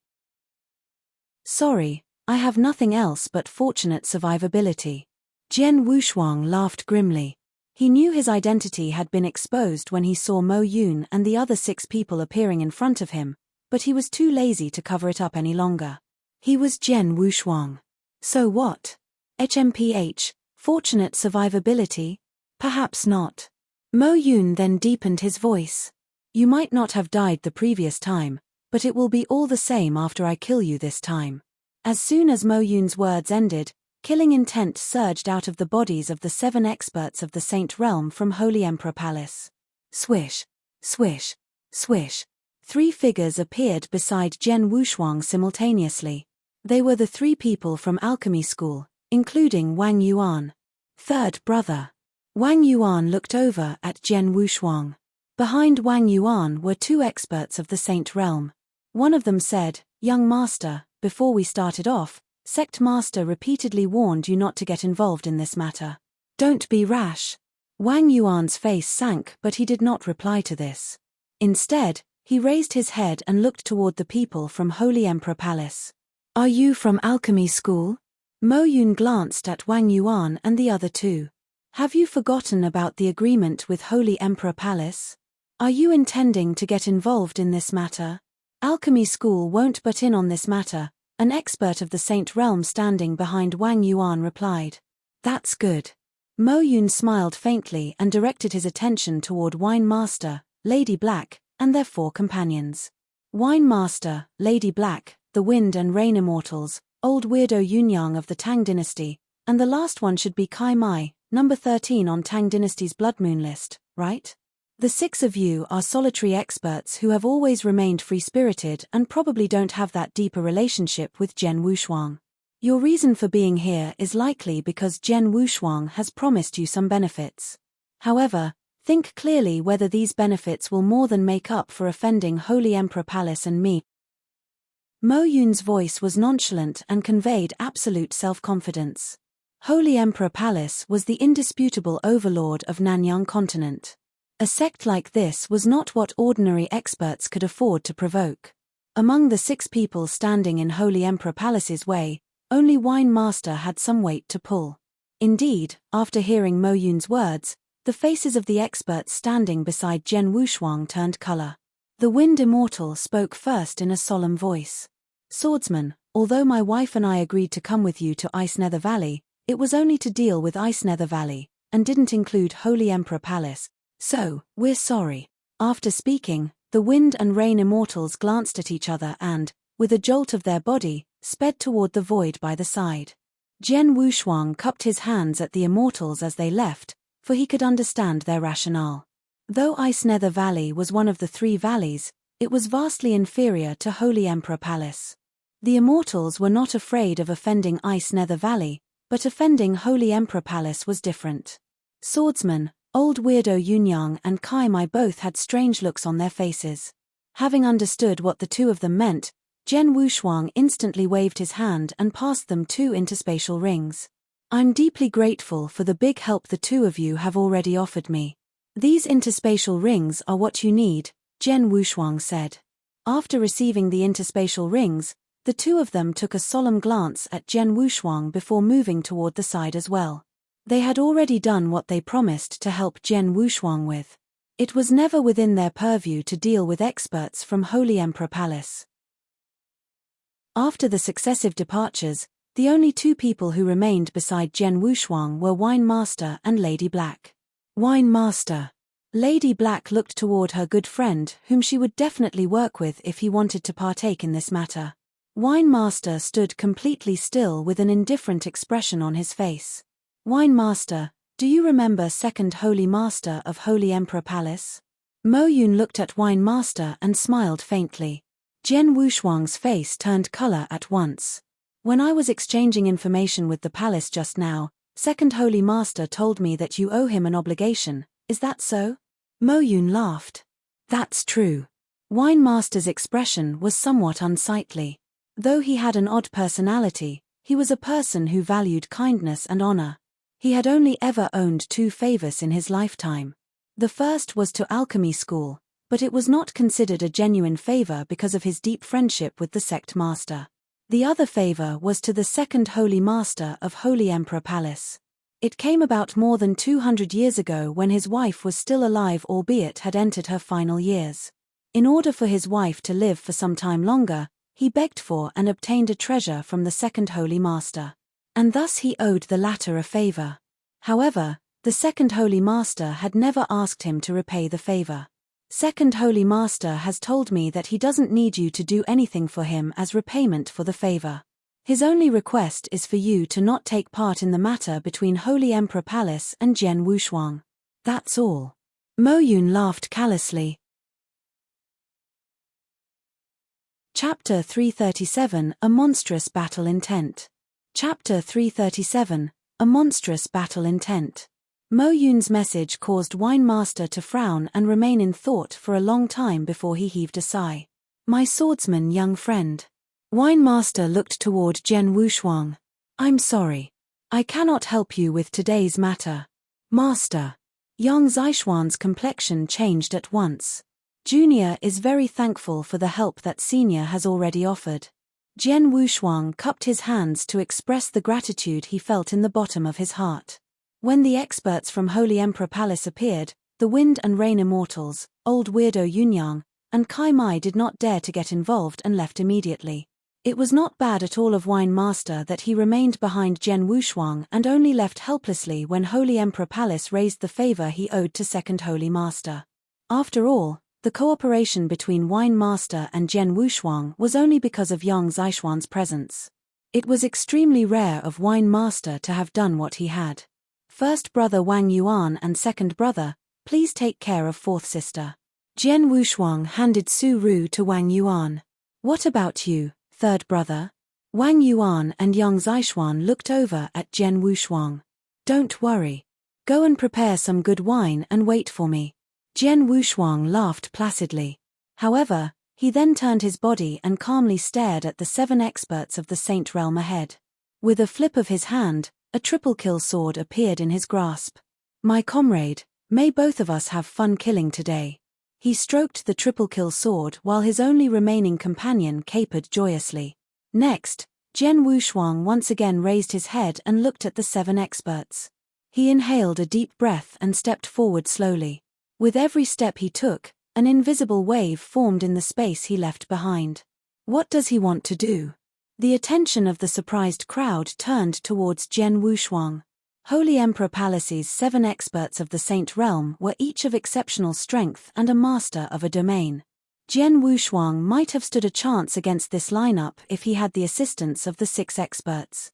Sorry, I have nothing else but fortunate survivability. Jen Wushuang laughed grimly. He knew his identity had been exposed when he saw Mo Yun and the other 6 people appearing in front of him, but he was too lazy to cover it up any longer. He was Jen Wushuang. So what? HMPH, fortunate survivability? Perhaps not. Mo Yun then deepened his voice. You might not have died the previous time, but it will be all the same after I kill you this time. As soon as Mo Yun's words ended, killing intent surged out of the bodies of the 7 experts of the Saint Realm from Holy Emperor Palace. Swish, swish, swish. 3 figures appeared beside Jen Wushuang simultaneously. They were the 3 people from Alchemy School, including Wang Yuan. Third brother. Wang Yuan looked over at Jen Wushuang. Behind Wang Yuan were 2 experts of the Saint Realm. One of them said, Young Master, before we started off, Sect Master repeatedly warned you not to get involved in this matter. Don't be rash. Wang Yuan's face sank, but he did not reply to this. Instead, he raised his head and looked toward the people from Holy Emperor Palace. Are you from alchemy school? Mo Yun glanced at Wang Yuan and the other two. Have you forgotten about the agreement with Holy Emperor Palace? Are you intending to get involved in this matter? Alchemy school won't butt in on this matter, an expert of the Saint Realm standing behind Wang Yuan replied. That's good. Mo Yun smiled faintly and directed his attention toward Wine Master, Lady Black, and their 4 companions. Wine Master, Lady Black, the Wind and Rain Immortals, old weirdo Yunyang of the Tang Dynasty, and the last one should be Kai Mai, number 13 on Tang Dynasty's Blood Moon list, right? The 6 of you are solitary experts who have always remained free-spirited and probably don't have that deeper relationship with Jian Wushuang. Your reason for being here is likely because Jian Wushuang has promised you some benefits. However, think clearly whether these benefits will more than make up for offending Holy Emperor Palace and me. Mo Yun's voice was nonchalant and conveyed absolute self-confidence. Holy Emperor Palace was the indisputable overlord of Nanyang continent. A sect like this was not what ordinary experts could afford to provoke. Among the 6 people standing in Holy Emperor Palace's way, only Wine Master had some weight to pull. Indeed, after hearing Mo Yun's words, the faces of the experts standing beside Jian Wushuang turned color. The Wind Immortal spoke first in a solemn voice. Swordsman, although my wife and I agreed to come with you to Ice Nether Valley, it was only to deal with Ice Nether Valley, and didn't include Holy Emperor Palace. So, we're sorry. After speaking, the Wind and Rain Immortals glanced at each other and, with a jolt of their body, sped toward the void by the side. Jian Wushuang cupped his hands at the Immortals as they left, for he could understand their rationale. Though Ice Nether Valley was one of the 3 valleys, it was vastly inferior to Holy Emperor Palace. The Immortals were not afraid of offending Ice Nether Valley, but offending Holy Emperor Palace was different. Swordsman, old weirdo Yunyang and Kai Mai both had strange looks on their faces. Having understood what the 2 of them meant, Jian Wushuang instantly waved his hand and passed them 2 interspatial rings. I'm deeply grateful for the big help the 2 of you have already offered me. These interspatial rings are what you need, Jian Wushuang said. After receiving the interspatial rings, the 2 of them took a solemn glance at Jian Wushuang before moving toward the side as well. They had already done what they promised to help Jian Wushuang with. It was never within their purview to deal with experts from Holy Emperor Palace. After the successive departures, the only 2 people who remained beside Jian Wushuang were Wine Master and Lady Black. Wine Master. Lady Black looked toward her good friend whom she would definitely work with if he wanted to partake in this matter. Wine Master stood completely still with an indifferent expression on his face. Wine Master, do you remember 2nd Holy Master of Holy Emperor Palace? Mo Yun looked at Wine Master and smiled faintly. Jian Wushuang's face turned color at once. When I was exchanging information with the palace just now, 2nd Holy Master told me that you owe him an obligation, is that so? Mo Yun laughed. That's true. Wine Master's expression was somewhat unsightly. Though he had an odd personality, he was a person who valued kindness and honor. He had only ever owned 2 favors in his lifetime. The first was to alchemy school, but it was not considered a genuine favor because of his deep friendship with the sect master. The other favor was to the 2nd Holy Master of Holy Emperor Palace. It came about more than 200 years ago when his wife was still alive, albeit had entered her final years. In order for his wife to live for some time longer, he begged for and obtained a treasure from the 2nd Holy Master. And thus he owed the latter a favor. However, the 2nd Holy Master had never asked him to repay the favor. 2nd Holy Master has told me that he doesn't need you to do anything for him as repayment for the favor. His only request is for you to not take part in the matter between Holy Emperor Palace and Jian Wushuang. That's all. Mo Yun laughed callously. Chapter 337 A Monstrous Battle Intent. Chapter 337 A Monstrous Battle Intent. Mo Yun's message caused Wine Master to frown and remain in thought for a long time before he heaved a sigh. My swordsman young friend. Wine Master looked toward Jian Wushuang. I'm sorry. I cannot help you with today's matter. Master. Yang Zishuan's complexion changed at once. Junior is very thankful for the help that Senior has already offered. Jian Wushuang cupped his hands to express the gratitude he felt in the bottom of his heart. When the experts from Holy Emperor Palace appeared, the Wind and Rain Immortals, Old Weirdo Yunyang, and Kai Mai did not dare to get involved and left immediately. It was not bad at all of Wine Master that he remained behind Jian Wushuang and only left helplessly when Holy Emperor Palace raised the favor he owed to Second Holy Master. After all, the cooperation between Wine Master and Jian Wushuang was only because of Yang Zishuan's presence. It was extremely rare of Wine Master to have done what he had. First brother Wang Yuan and second brother, please take care of fourth sister. Jian Wushuang handed Su Ru to Wang Yuan. What about you, third brother? Wang Yuan and Yang Zishuan looked over at Jian Wushuang. Don't worry. Go and prepare some good wine and wait for me. Jian Wushuang laughed placidly. However, he then turned his body and calmly stared at the 7 experts of the Saint Realm ahead. With a flip of his hand, a triple kill sword appeared in his grasp. My comrade, may both of us have fun killing today. He stroked the triple kill sword while his only remaining companion capered joyously. Next, Jian Wushuang once again raised his head and looked at the 7 experts. He inhaled a deep breath and stepped forward slowly. With every step he took, an invisible wave formed in the space he left behind. What does he want to do? The attention of the surprised crowd turned towards Jian Wushuang. Holy Emperor Palace's 7 experts of the Saint Realm were each of exceptional strength and a master of a domain. Jian Wushuang might have stood a chance against this lineup if he had the assistance of the 6 experts.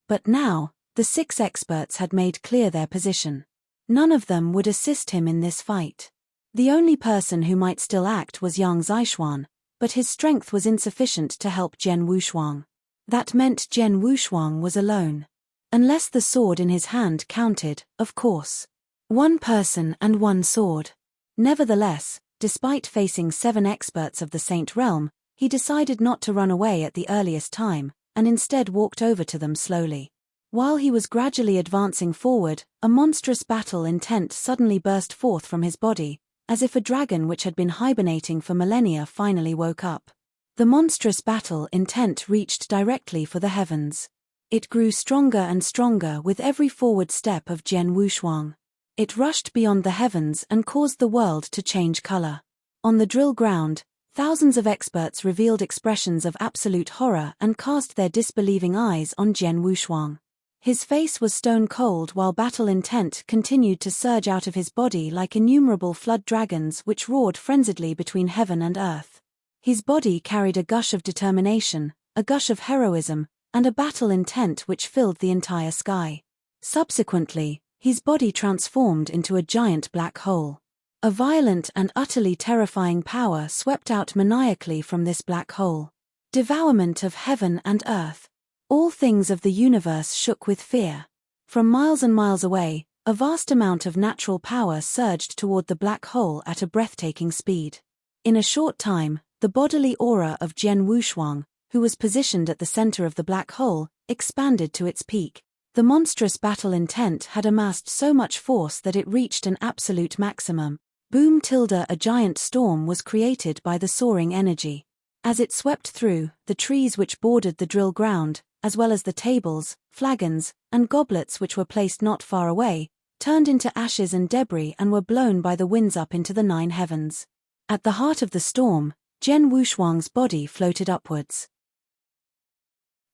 But now, the 6 experts had made clear their position. None of them would assist him in this fight. The only person who might still act was Yang Zishuan, but his strength was insufficient to help Jian Wushuang. That meant Jian Wushuang was alone. Unless the sword in his hand counted, of course. 1 person and 1 sword. Nevertheless, despite facing 7 experts of the Saint Realm, he decided not to run away at the earliest time, and instead walked over to them slowly. While he was gradually advancing forward, a monstrous battle intent suddenly burst forth from his body, as if a dragon which had been hibernating for millennia finally woke up. The monstrous battle intent reached directly for the heavens. It grew stronger and stronger with every forward step of Jian Wushuang. It rushed beyond the heavens and caused the world to change color. On the drill ground, thousands of experts revealed expressions of absolute horror and cast their disbelieving eyes on Jian Wushuang. His face was stone cold while battle intent continued to surge out of his body like innumerable flood dragons which roared frenziedly between heaven and earth. His body carried a gush of determination, a gush of heroism, and a battle intent which filled the entire sky. Subsequently, his body transformed into a giant black hole. A violent and utterly terrifying power swept out maniacally from this black hole. Devourment of heaven and earth. All things of the universe shook with fear. From miles and miles away, a vast amount of natural power surged toward the black hole at a breathtaking speed. In a short time, the bodily aura of Jian Wushuang, who was positioned at the center of the black hole, expanded to its peak. The monstrous battle intent had amassed so much force that it reached an absolute maximum. Boom! A giant storm was created by the soaring energy. As it swept through, the trees which bordered the drill ground, as well as the tables, flagons, and goblets which were placed not far away, turned into ashes and debris and were blown by the winds up into the 9 heavens. At the heart of the storm, Jian Wushuang's body floated upwards.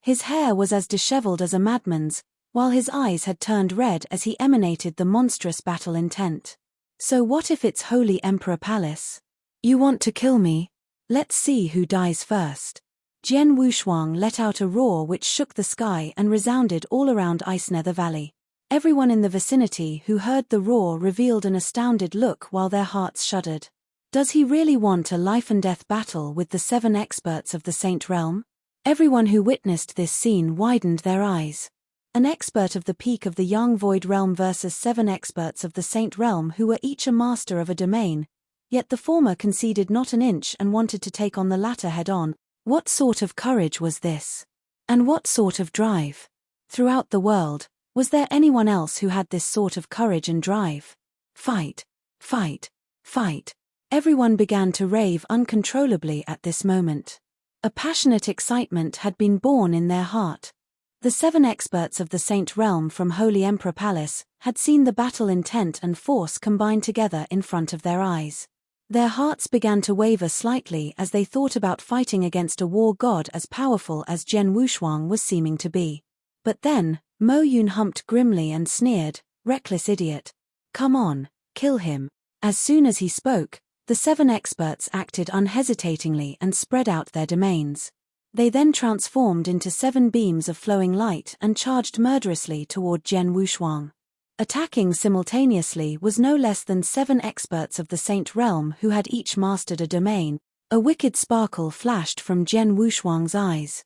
His hair was as disheveled as a madman's, while his eyes had turned red as he emanated the monstrous battle intent. So what if it's Holy Emperor Palace? You want to kill me? Let's see who dies first. Jian Wushuang let out a roar which shook the sky and resounded all around Ice Nether Valley. Everyone in the vicinity who heard the roar revealed an astounded look while their hearts shuddered. Does he really want a life-and-death battle with the 7 experts of the Saint Realm? Everyone who witnessed this scene widened their eyes. An expert of the peak of the Young Void Realm versus 7 experts of the Saint Realm who were each a master of a domain, yet the former conceded not an inch and wanted to take on the latter head-on. What sort of courage was this? And what sort of drive? Throughout the world, Was there anyone else who had this sort of courage and drive? Fight! Fight! Fight! Everyone began to rave uncontrollably at this moment. A passionate excitement had been born in their heart. The 7 experts of the Saint Realm from Holy Emperor Palace had seen the battle intent and force combine together in front of their eyes. Their hearts began to waver slightly as they thought about fighting against a war god as powerful as Jian Wushuang was seeming to be. But then, Mo Yun humped grimly and sneered, "Reckless idiot. Come on, kill him." As soon as he spoke, the 7 experts acted unhesitatingly and spread out their domains. They then transformed into 7 beams of flowing light and charged murderously toward Jian Wushuang. Attacking simultaneously was no less than 7 experts of the Saint Realm who had each mastered a domain. A wicked sparkle flashed from Jian Wushuang's eyes.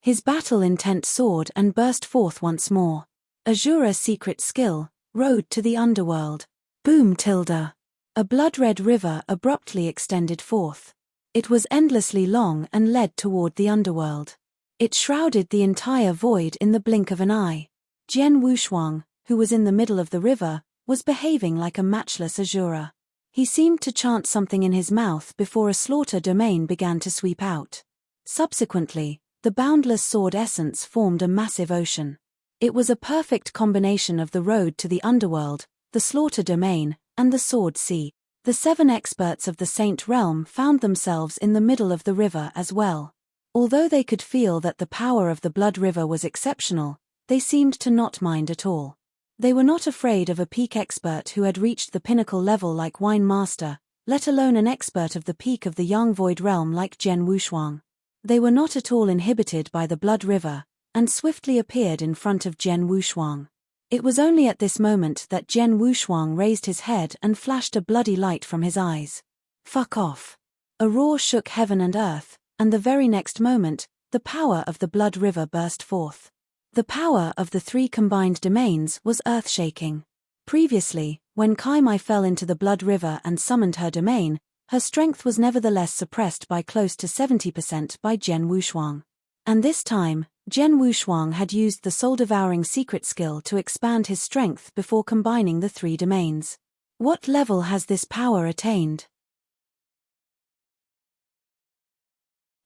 His battle-intent soared and burst forth once more. Azura secret skill, road to the underworld. Boom tilde. A blood-red river abruptly extended forth. It was endlessly long and led toward the underworld. It shrouded the entire void in the blink of an eye. Jian Wushuang, who was in the middle of the river, was behaving like a matchless Azura. He seemed to chant something in his mouth before a slaughter domain began to sweep out. Subsequently, the boundless sword essence formed a massive ocean. It was a perfect combination of the road to the underworld, the slaughter domain, and the sword sea. The 7 experts of the Saint Realm found themselves in the middle of the river as well. Although they could feel that the power of the Blood River was exceptional, they seemed to not mind at all. They were not afraid of a peak expert who had reached the pinnacle level like Wine Master, let alone an expert of the peak of the Yang Void Realm like Jian Wushuang. They were not at all inhibited by the Blood River, and swiftly appeared in front of Jian Wushuang. It was only at this moment that Jian Wushuang raised his head and flashed a bloody light from his eyes. "Fuck off." A roar shook heaven and earth, and the very next moment, the power of the Blood River burst forth. The power of the 3 combined domains was earth-shaking. Previously, when Kai Mai fell into the Blood River and summoned her domain, her strength was nevertheless suppressed by close to 70% by Jian Wushuang. And this time, Jian Wushuang had used the soul-devouring secret skill to expand his strength before combining the 3 domains. What level has this power attained?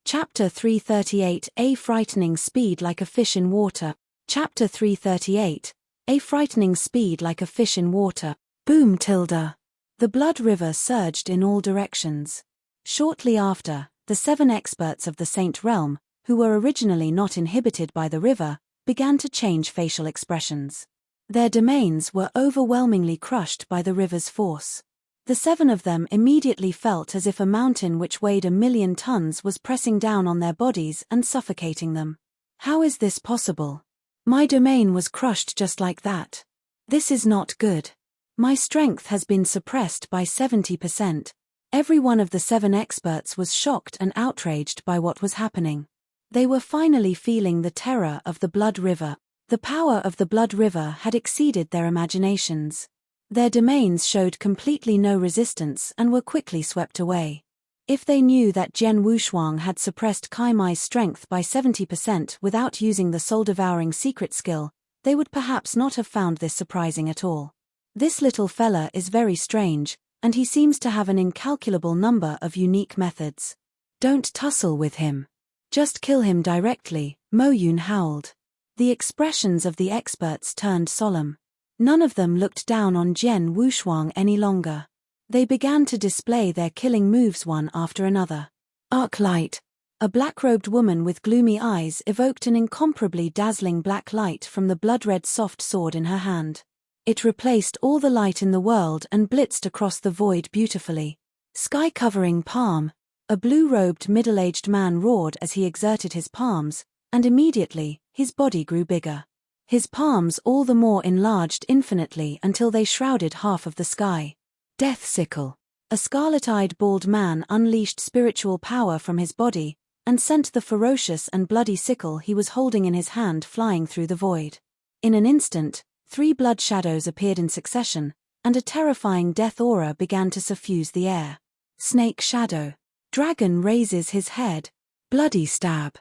Chapter 338 A frightening speed like a fish in water. Chapter 338 A frightening speed like a fish in water. Boom tilde. The Blood River surged in all directions. Shortly after, the 7 experts of the Saint Realm, who were originally not inhibited by the river, began to change facial expressions. Their domains were overwhelmingly crushed by the river's force. The 7 of them immediately felt as if a mountain which weighed 1,000,000 tons was pressing down on their bodies and suffocating them. How is this possible? My domain was crushed just like that. This is not good. My strength has been suppressed by 70%. Every one of the 7 experts was shocked and outraged by what was happening. They were finally feeling the terror of the Blood River. The power of the Blood River had exceeded their imaginations. Their domains showed completely no resistance and were quickly swept away. If they knew that Jian Wushuang had suppressed Kai Mai's strength by 70% without using the soul-devouring secret skill, they would perhaps not have found this surprising at all. This little fella is very strange, and he seems to have an incalculable number of unique methods. Don't tussle with him. Just kill him directly, Mo Yun howled. The expressions of the experts turned solemn. None of them looked down on Jian Wushuang any longer. They began to display their killing moves one after another. Arc light. A black-robed woman with gloomy eyes evoked an incomparably dazzling black light from the blood-red soft sword in her hand. It replaced all the light in the world and blitzed across the void beautifully. Sky-covering palm. A blue-robed middle-aged man roared as he exerted his palms, and immediately, his body grew bigger. His palms all the more enlarged infinitely until they shrouded half of the sky. Death sickle. A scarlet-eyed bald man unleashed spiritual power from his body, and sent the ferocious and bloody sickle he was holding in his hand flying through the void. In an instant, 3 blood shadows appeared in succession, and a terrifying death aura began to suffuse the air. Snake shadow. Dragon raises his head. Bloody stab.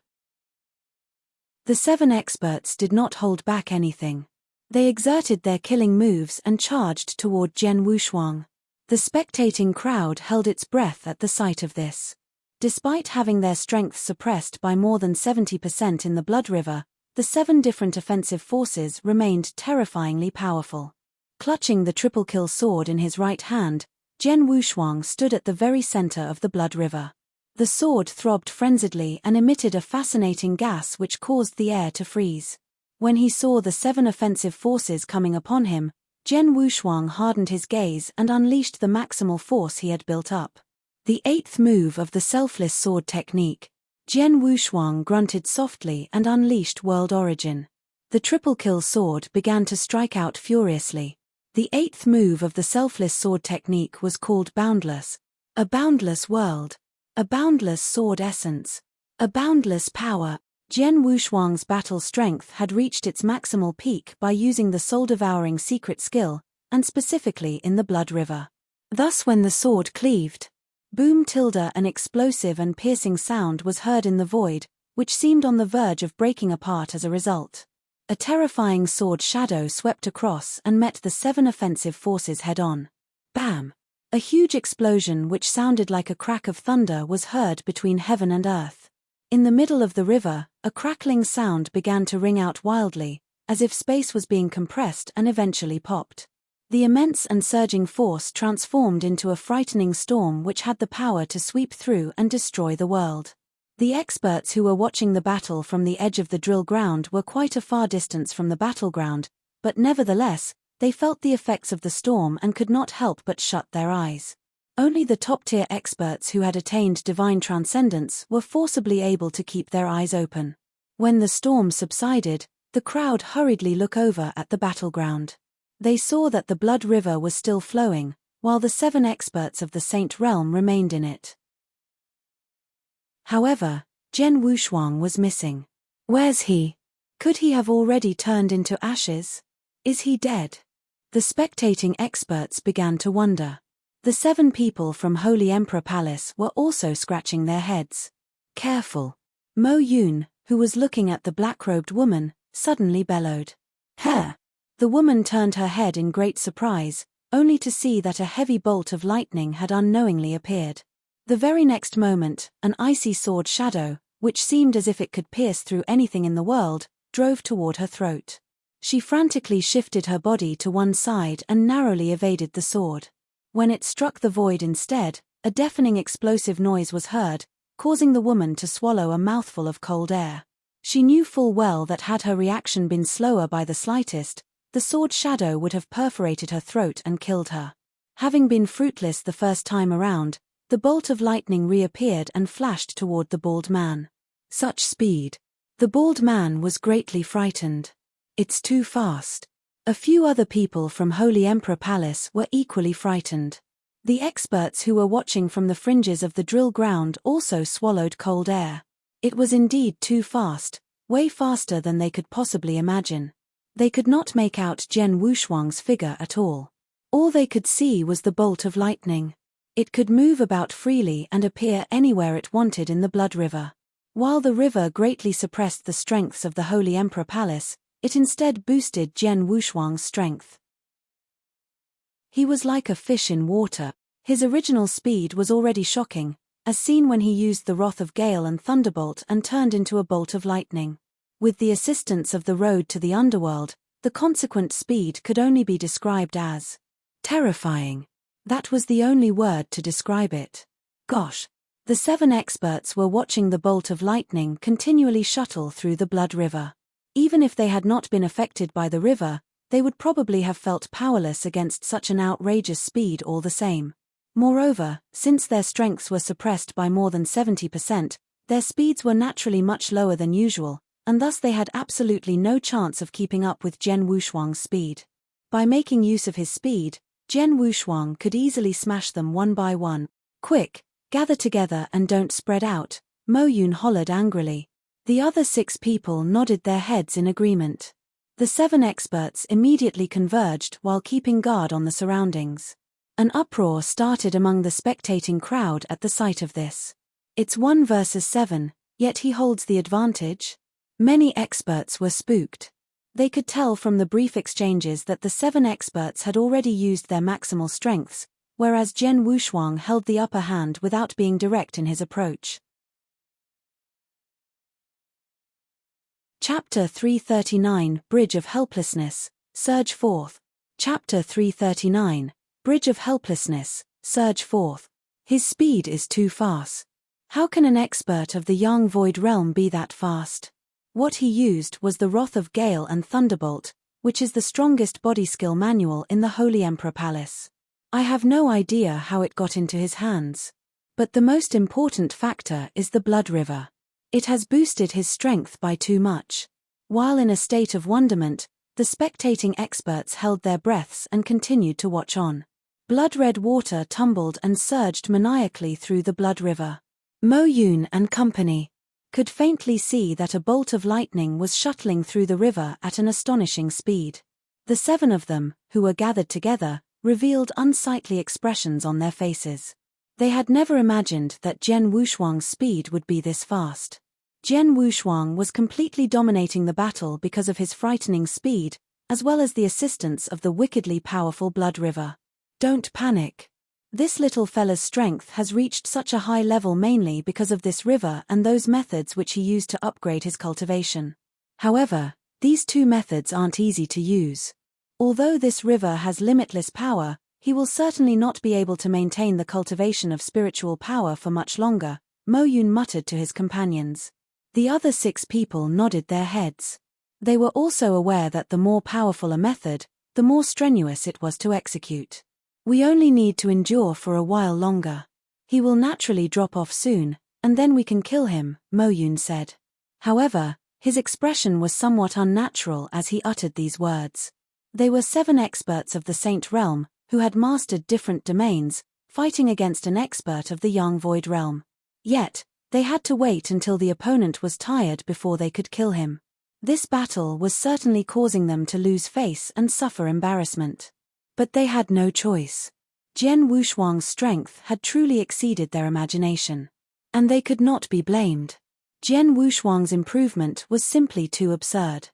The 7 experts did not hold back anything. They exerted their killing moves and charged toward Jian Wushuang. The spectating crowd held its breath at the sight of this. Despite having their strength suppressed by more than 70% in the Blood River, the 7 different offensive forces remained terrifyingly powerful. Clutching the triple kill sword in his right hand, Jian Wushuang stood at the very center of the Blood River. The sword throbbed frenziedly and emitted a fascinating gas which caused the air to freeze. When he saw the 7 offensive forces coming upon him, Jian Wushuang hardened his gaze and unleashed the maximal force he had built up. The 8th move of the selfless sword technique. Jian Wushuang grunted softly and unleashed World Origin. The triple kill sword began to strike out furiously. The 8th move of the selfless sword technique was called Boundless. A boundless world. A boundless sword essence. A boundless power. Jian Wushuang's battle strength had reached its maximal peak by using the soul-devouring secret skill, and specifically in the Blood River. Thus when the sword cleaved, boom! An explosive and piercing sound was heard in the void, which seemed on the verge of breaking apart as a result. A terrifying sword shadow swept across and met the 7 offensive forces head-on. Bam! A huge explosion which sounded like a crack of thunder was heard between heaven and earth. In the middle of the river, a crackling sound began to ring out wildly, as if space was being compressed and eventually popped. The immense and surging force transformed into a frightening storm which had the power to sweep through and destroy the world. The experts who were watching the battle from the edge of the drill ground were quite a far distance from the battleground, but nevertheless, they felt the effects of the storm and could not help but shut their eyes. Only the top-tier experts who had attained divine transcendence were forcibly able to keep their eyes open. When the storm subsided, the crowd hurriedly looked over at the battleground. They saw that the Blood River was still flowing, while the 7 experts of the Saint Realm remained in it. However, Jian Wushuang was missing. Where's he? Could he have already turned into ashes? Is he dead? The spectating experts began to wonder. The 7 people from Holy Emperor Palace were also scratching their heads. Careful! Mo Yun, who was looking at the black-robed woman, suddenly bellowed. Her! The woman turned her head in great surprise, only to see that a heavy bolt of lightning had unknowingly appeared. The very next moment, an icy sword shadow, which seemed as if it could pierce through anything in the world, drove toward her throat. She frantically shifted her body to one side and narrowly evaded the sword. When it struck the void instead, a deafening explosive noise was heard, causing the woman to swallow a mouthful of cold air. She knew full well that had her reaction been slower by the slightest, the sword shadow would have perforated her throat and killed her. Having been fruitless the first time around, the bolt of lightning reappeared and flashed toward the bald man. Such speed! The bald man was greatly frightened. It's too fast. A few other people from Holy Emperor Palace were equally frightened. The experts who were watching from the fringes of the drill ground also swallowed cold air. It was indeed too fast, way faster than they could possibly imagine. They could not make out Jian Wushuang's figure at all. All they could see was the bolt of lightning. It could move about freely and appear anywhere it wanted in the Blood River. While the river greatly suppressed the strengths of the Holy Emperor Palace, it instead boosted Jian Wushuang's strength. He was like a fish in water. His original speed was already shocking, as seen when he used the wrath of gale and thunderbolt and turned into a bolt of lightning. With the assistance of the road to the underworld, the consequent speed could only be described as terrifying. That was the only word to describe it. Gosh! The 7 experts were watching the bolt of lightning continually shuttle through the Blood River. Even if they had not been affected by the river, they would probably have felt powerless against such an outrageous speed all the same. Moreover, since their strengths were suppressed by more than 70%, their speeds were naturally much lower than usual, and thus they had absolutely no chance of keeping up with Jian Wushuang's speed. By making use of his speed, Jian Wushuang could easily smash them one by one. Quick, gather together and don't spread out, Mo Yun hollered angrily. The other 6 people nodded their heads in agreement. The 7 experts immediately converged while keeping guard on the surroundings. An uproar started among the spectating crowd at the sight of this. It's 1 versus 7, yet he holds the advantage? Many experts were spooked. They could tell from the brief exchanges that the 7 experts had already used their maximal strengths, whereas Jian Wushuang held the upper hand without being direct in his approach. Chapter 339, Bridge of Helplessness, Surge Forth. Chapter 339, Bridge of Helplessness, Surge Forth. His speed is too fast. How can an expert of the Yang Void Realm be that fast? What he used was the Wrath of Gale and Thunderbolt, which is the strongest body skill manual in the Holy Emperor Palace. I have no idea how it got into his hands. But the most important factor is the Blood River. It has boosted his strength by too much. While in a state of wonderment, the spectating experts held their breaths and continued to watch on. Blood-red water tumbled and surged maniacally through the Blood River. Mo Yun and company could faintly see that a bolt of lightning was shuttling through the river at an astonishing speed. The 7 of them, who were gathered together, revealed unsightly expressions on their faces. They had never imagined that Jian Wushuang's speed would be this fast. Jian Wushuang was completely dominating the battle because of his frightening speed, as well as the assistance of the wickedly powerful Blood River. Don't panic. This little fella's strength has reached such a high level mainly because of this river and those methods which he used to upgrade his cultivation. However, these 2 methods aren't easy to use. Although this river has limitless power, he will certainly not be able to maintain the cultivation of spiritual power for much longer, Mo Yun muttered to his companions. The other 6 people nodded their heads. They were also aware that the more powerful a method, the more strenuous it was to execute. We only need to endure for a while longer. He will naturally drop off soon, and then we can kill him, Mo Yun said. However, his expression was somewhat unnatural as he uttered these words. They were 7 experts of the Saint Realm, who had mastered different domains, fighting against an expert of the Yang Void Realm. Yet, they had to wait until the opponent was tired before they could kill him. This battle was certainly causing them to lose face and suffer embarrassment. But they had no choice. Jian Wushuang's strength had truly exceeded their imagination. And they could not be blamed. Jian Wushuang's improvement was simply too absurd.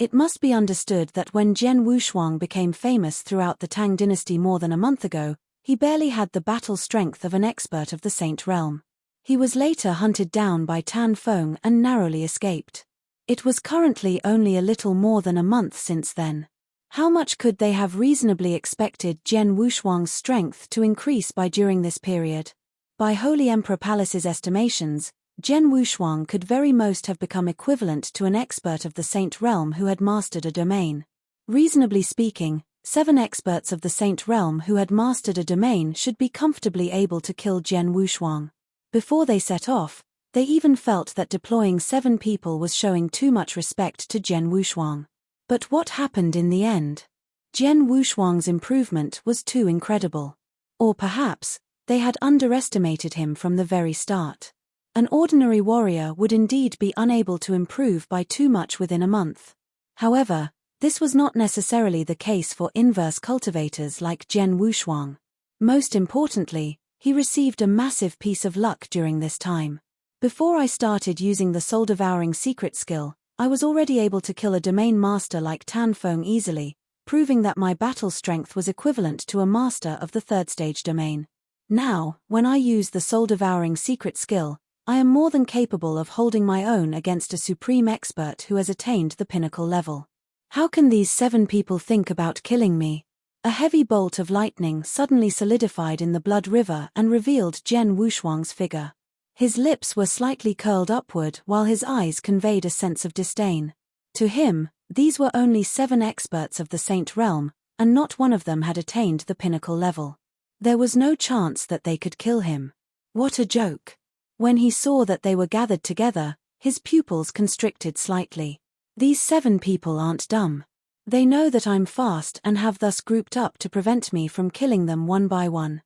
It must be understood that when Jian Wushuang became famous throughout the Tang dynasty more than a month ago, he barely had the battle strength of an expert of the Saint Realm. He was later hunted down by Tan Feng and narrowly escaped. It was currently only a little more than a month since then. How much could they have reasonably expected Jian Wushuang's strength to increase by during this period? By Holy Emperor Palace's estimations, Jian Wushuang could very most have become equivalent to an expert of the Saint Realm who had mastered a domain. Reasonably speaking, 7 experts of the Saint Realm who had mastered a domain should be comfortably able to kill Jian Wushuang. Before they set off, they even felt that deploying 7 people was showing too much respect to Jian Wushuang. But what happened in the end? Jian Wushuang's improvement was too incredible. Or perhaps, they had underestimated him from the very start. An ordinary warrior would indeed be unable to improve by too much within a month. However, this was not necessarily the case for inverse cultivators like Jian Wushuang. Most importantly, he received a massive piece of luck during this time. Before I started using the soul-devouring secret skill, I was already able to kill a domain master like Tan Feng easily, proving that my battle strength was equivalent to a master of the 3rd stage domain. Now, when I use the soul-devouring secret skill, I am more than capable of holding my own against a supreme expert who has attained the pinnacle level. How can these 7 people think about killing me? A heavy bolt of lightning suddenly solidified in the Blood River and revealed Jian Wushuang's figure. His lips were slightly curled upward while his eyes conveyed a sense of disdain. To him, these were only 7 experts of the Saint Realm, and not one of them had attained the pinnacle level. There was no chance that they could kill him. What a joke! When he saw that they were gathered together, his pupils constricted slightly. These 7 people aren't dumb. They know that I'm fast and have thus grouped up to prevent me from killing them one by one.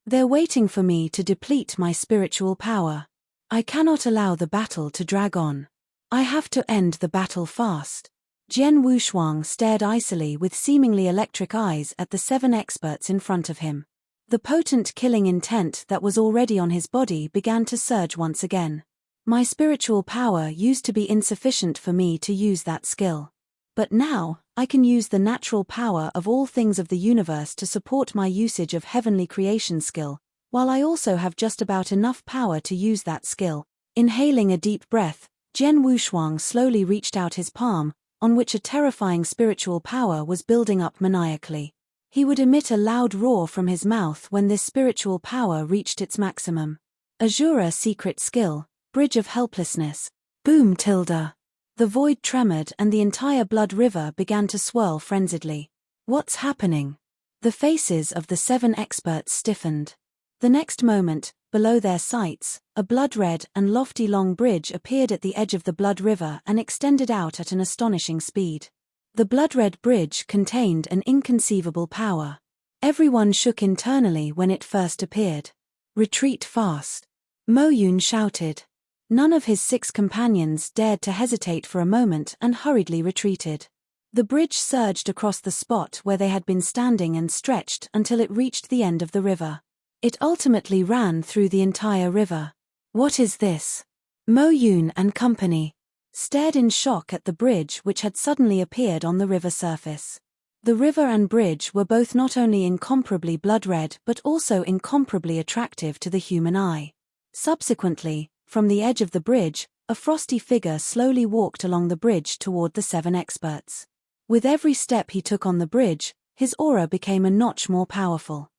They're waiting for me to deplete my spiritual power. I cannot allow the battle to drag on. I have to end the battle fast. Jian Wushuang stared icily with seemingly electric eyes at the 7 experts in front of him. The potent killing intent that was already on his body began to surge once again. My spiritual power used to be insufficient for me to use that skill. But now, I can use the natural power of all things of the universe to support my usage of heavenly creation skill, while I also have just about enough power to use that skill. Inhaling a deep breath, Jian Wushuang slowly reached out his palm, on which a terrifying spiritual power was building up maniacally. He would emit a loud roar from his mouth when this spiritual power reached its maximum. Azura secret skill, Bridge of Helplessness. Boom tilde. The void tremored and the entire blood river began to swirl frenziedly. What's happening? The faces of the 7 experts stiffened. The next moment, below their sights, a blood-red and lofty long bridge appeared at the edge of the blood river and extended out at an astonishing speed. The blood-red bridge contained an inconceivable power. Everyone shook internally when it first appeared. Retreat fast. Mo Yun shouted. None of his 6 companions dared to hesitate for a moment and hurriedly retreated. The bridge surged across the spot where they had been standing and stretched until it reached the end of the river. It ultimately ran through the entire river. What is this? Mo Yun and company stared in shock at the bridge which had suddenly appeared on the river surface. The river and bridge were both not only incomparably blood-red but also incomparably attractive to the human eye. Subsequently, from the edge of the bridge, a frosty figure slowly walked along the bridge toward the 7 experts. With every step he took on the bridge, his aura became a notch more powerful.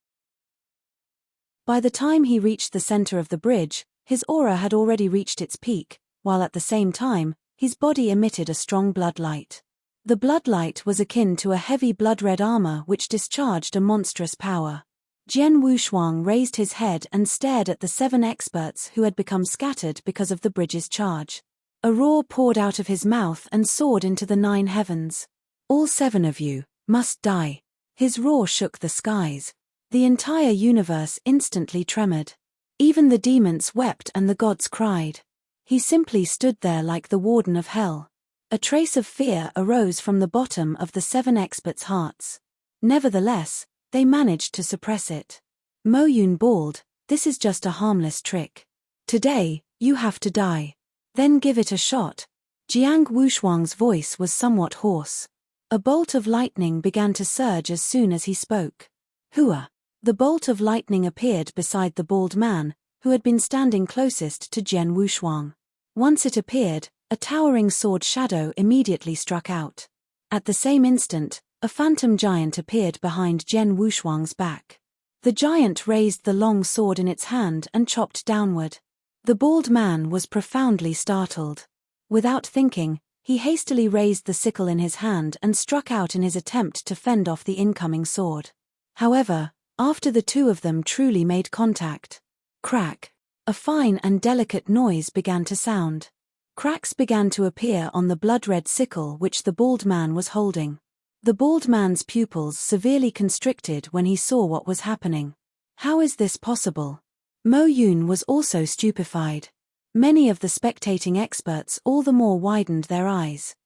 By the time he reached the center of the bridge, his aura had already reached its peak, while at the same time, his body emitted a strong blood light. The blood light was akin to a heavy blood-red armor which discharged a monstrous power. Jian Wushuang raised his head and stared at the 7 experts who had become scattered because of the bridge's charge. A roar poured out of his mouth and soared into the 9 heavens. All 7 of you must die. His roar shook the skies. The entire universe instantly tremored. Even the demons wept and the gods cried. He simply stood there like the warden of hell. A trace of fear arose from the bottom of the 7 experts' hearts. Nevertheless, they managed to suppress it. Mo Yun bawled, "This is just a harmless trick. Today, you have to die. Then give it a shot." Jiang Wushuang's voice was somewhat hoarse. A bolt of lightning began to surge as soon as he spoke. Hua! The bolt of lightning appeared beside the bald man, who had been standing closest to Jian Wushuang. Once it appeared, a towering sword shadow immediately struck out. At the same instant, a phantom giant appeared behind Jian Wushuang's back. The giant raised the long sword in its hand and chopped downward. The bald man was profoundly startled. Without thinking, he hastily raised the sickle in his hand and struck out in his attempt to fend off the incoming sword. However, after the 2 of them truly made contact, crack! A fine and delicate noise began to sound. Cracks began to appear on the blood-red sickle which the bald man was holding. The bald man's pupils severely constricted when he saw what was happening. How is this possible? Mo Yun was also stupefied. Many of the spectating experts all the more widened their eyes.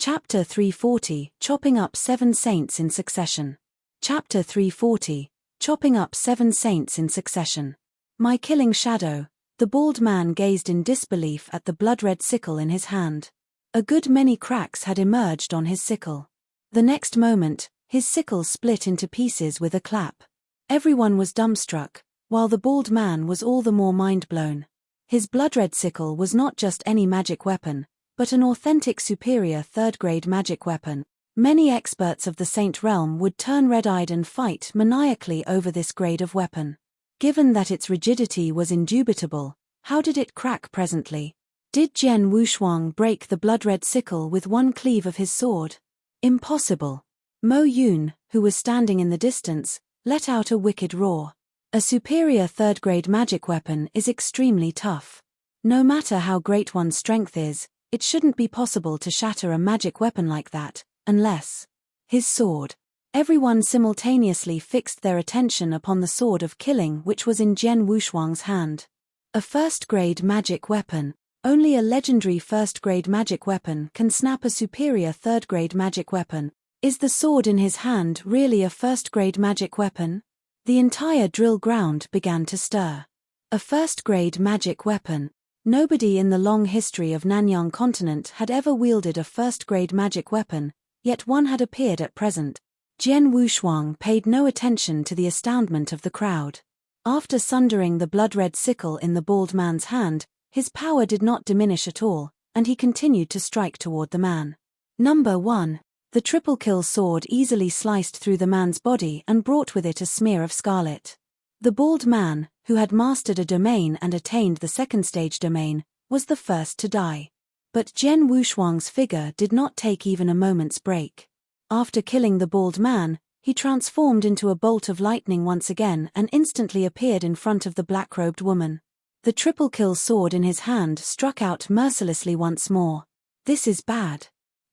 Chapter 340, Chopping Up 7 Saints in Succession. Chapter 340, Chopping Up 7 Saints in Succession. My killing shadow. The bald man gazed in disbelief at the blood-red sickle in his hand. A good many cracks had emerged on his sickle. The next moment, his sickle split into pieces with a clap. Everyone was dumbstruck, while the bald man was all the more mind-blown. His blood-red sickle was not just any magic weapon, but an authentic superior 3rd-grade magic weapon. Many experts of the Saint Realm would turn red-eyed and fight maniacally over this grade of weapon. Given that its rigidity was indubitable, how did it crack presently? Did Jian Wushuang break the blood-red sickle with one cleave of his sword? Impossible. Mo Yun, who was standing in the distance, let out a wicked roar. A superior 3rd-grade magic weapon is extremely tough. No matter how great one's strength is, it shouldn't be possible to shatter a magic weapon like that, unless his sword. Everyone simultaneously fixed their attention upon the sword of killing which was in Jian Wushuang's hand. A 1st-grade magic weapon. Only a legendary 1st-grade magic weapon can snap a superior 3rd-grade magic weapon. Is the sword in his hand really a 1st-grade magic weapon? The entire drill ground began to stir. A first-grade magic weapon. Nobody in the long history of Nanyang continent had ever wielded a first-grade magic weapon, yet one had appeared at present. Jian Wushuang paid no attention to the astoundment of the crowd. After sundering the blood-red sickle in the bald man's hand, his power did not diminish at all, and he continued to strike toward the man. Number 1. The triple kill sword easily sliced through the man's body and brought with it a smear of scarlet. The bald man, who had mastered a domain and attained the second stage domain, was the first to die. But Jian Wushuang's figure did not take even a moment's break. After killing the bald man, he transformed into a bolt of lightning once again and instantly appeared in front of the black-robed woman. The triple kill sword in his hand struck out mercilessly once more. This is bad.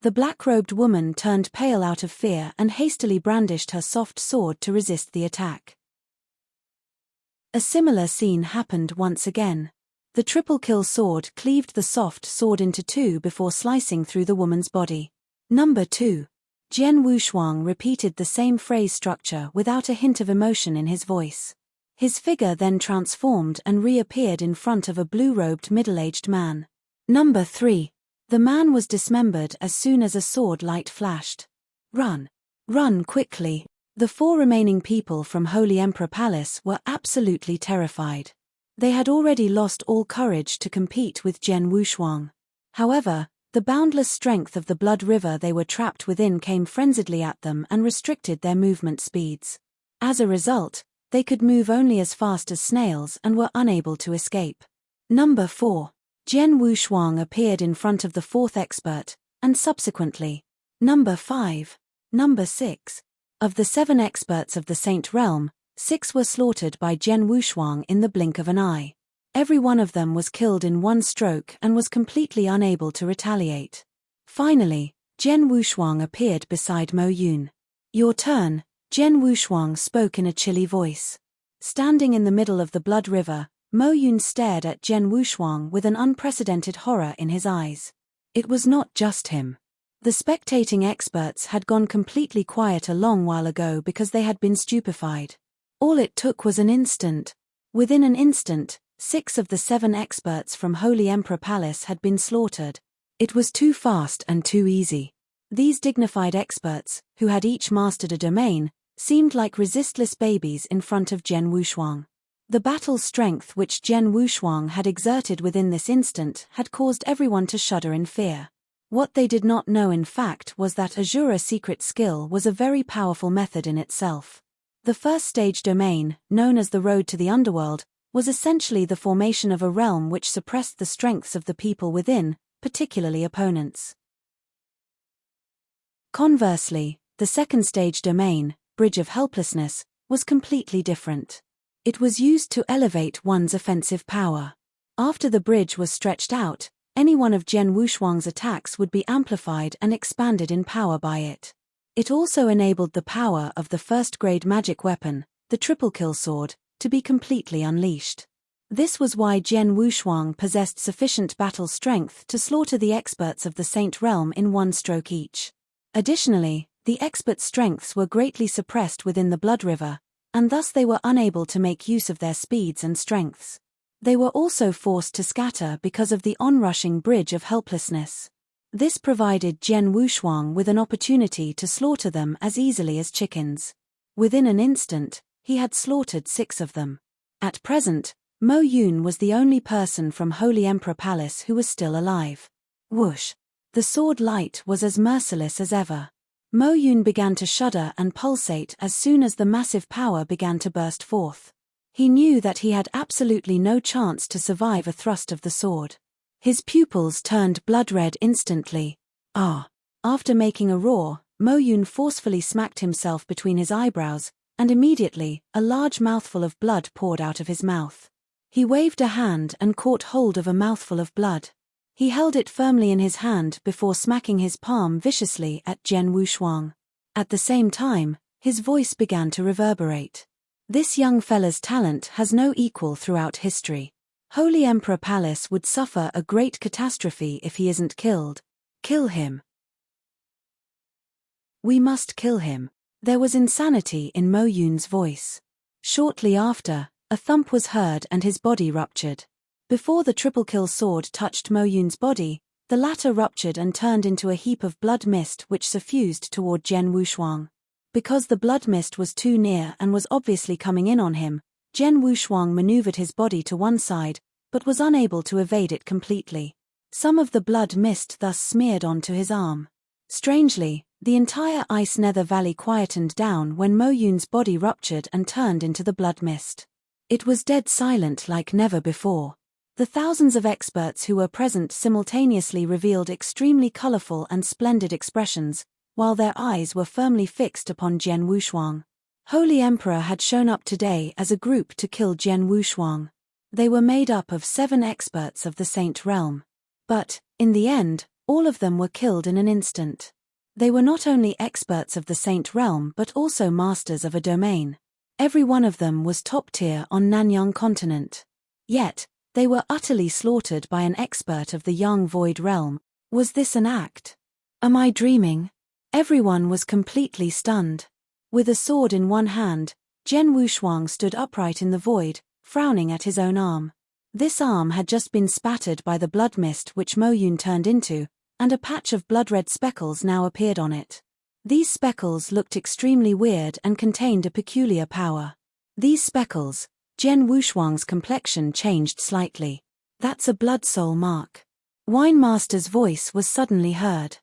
The black-robed woman turned pale out of fear and hastily brandished her soft sword to resist the attack. A similar scene happened once again. The triple kill sword cleaved the soft sword into two before slicing through the woman's body. Number 2. Jian Wushuang repeated the same phrase structure without a hint of emotion in his voice. His figure then transformed and reappeared in front of a blue-robed middle-aged man. Number 3. The man was dismembered as soon as a sword light flashed. Run! Run quickly! The 4 remaining people from Holy Emperor Palace were absolutely terrified. They had already lost all courage to compete with Jian Wushuang. However, the boundless strength of the blood river they were trapped within came frenziedly at them and restricted their movement speeds. As a result, they could move only as fast as snails and were unable to escape. Number 4. Jian Wushuang appeared in front of the 4th expert, and subsequently, Number 5. Number 6. Of the 7 experts of the Saint Realm, 6 were slaughtered by Jian Wushuang in the blink of an eye. Every one of them was killed in one stroke and was completely unable to retaliate. Finally, Jian Wushuang appeared beside Mo Yun. Your turn, Jian Wushuang spoke in a chilly voice. Standing in the middle of the blood river, Mo Yun stared at Jian Wushuang with an unprecedented horror in his eyes. It was not just him. The spectating experts had gone completely quiet a long while ago because they had been stupefied. All it took was an instant. Within an instant, 6 of the 7 experts from Holy Emperor Palace had been slaughtered. It was too fast and too easy. These dignified experts, who had each mastered a domain, seemed like resistless babies in front of Jian Wushuang. The battle strength which Jian Wushuang had exerted within this instant had caused everyone to shudder in fear. What they did not know in fact was that Azura secret skill was a very powerful method in itself. The first stage domain, known as the Road to the Underworld, was essentially the formation of a realm which suppressed the strengths of the people within, particularly opponents. Conversely, the second stage domain, Bridge of Helplessness, was completely different. It was used to elevate one's offensive power. After the bridge was stretched out, any one of Jian Wushuang's attacks would be amplified and expanded in power by it. It also enabled the power of the first-grade magic weapon, the triple kill sword, to be completely unleashed. This was why Jian Wushuang possessed sufficient battle strength to slaughter the experts of the Saint Realm in one stroke each. Additionally, the expert strengths were greatly suppressed within the blood river, and thus they were unable to make use of their speeds and strengths. They were also forced to scatter because of the onrushing Bridge of Helplessness. This provided Jian Wushuang with an opportunity to slaughter them as easily as chickens. Within an instant, he had slaughtered 6 of them. At present, Mo Yun was the only person from Holy Emperor Palace who was still alive. Whoosh! The sword light was as merciless as ever. Mo Yun began to shudder and pulsate as soon as the massive power began to burst forth. He knew that he had absolutely no chance to survive a thrust of the sword. His pupils turned blood-red instantly. Ah! After making a roar, Mo Yun forcefully smacked himself between his eyebrows, and immediately, a large mouthful of blood poured out of his mouth. He waved a hand and caught hold of a mouthful of blood. He held it firmly in his hand before smacking his palm viciously at Jian Wushuang. At the same time, his voice began to reverberate. This young fella's talent has no equal throughout history. Holy Emperor Palace would suffer a great catastrophe if he isn't killed. Kill him. We must kill him. There was insanity in Mo Yun's voice. Shortly after, a thump was heard and his body ruptured. Before the triple kill sword touched Mo Yun's body, the latter ruptured and turned into a heap of blood mist which suffused toward Jian Wushuang. Because the blood mist was too near and was obviously coming in on him, Jian Wushuang maneuvered his body to one side, but was unable to evade it completely. Some of the blood mist thus smeared onto his arm. Strangely, the entire ice nether valley quietened down when Mo Yun's body ruptured and turned into the blood mist. It was dead silent like never before. The thousands of experts who were present simultaneously revealed extremely colorful and splendid expressions, while their eyes were firmly fixed upon Jian Wushuang. Holy Emperor had shown up today as a group to kill Jian Wushuang. They were made up of 7 experts of the Saint Realm. But, in the end, all of them were killed in an instant. They were not only experts of the Saint Realm but also masters of a domain. Every one of them was top tier on Nanyang continent. Yet, they were utterly slaughtered by an expert of the Yang Void Realm. Was this an act? Am I dreaming? Everyone was completely stunned. With a sword in one hand, Jian Wushuang stood upright in the void, frowning at his own arm. This arm had just been spattered by the blood mist which Mo Yun turned into, and a patch of blood-red speckles now appeared on it. These speckles looked extremely weird and contained a peculiar power. These speckles, Jian Wushuang's complexion changed slightly. That's a blood soul mark. Wine Master's voice was suddenly heard.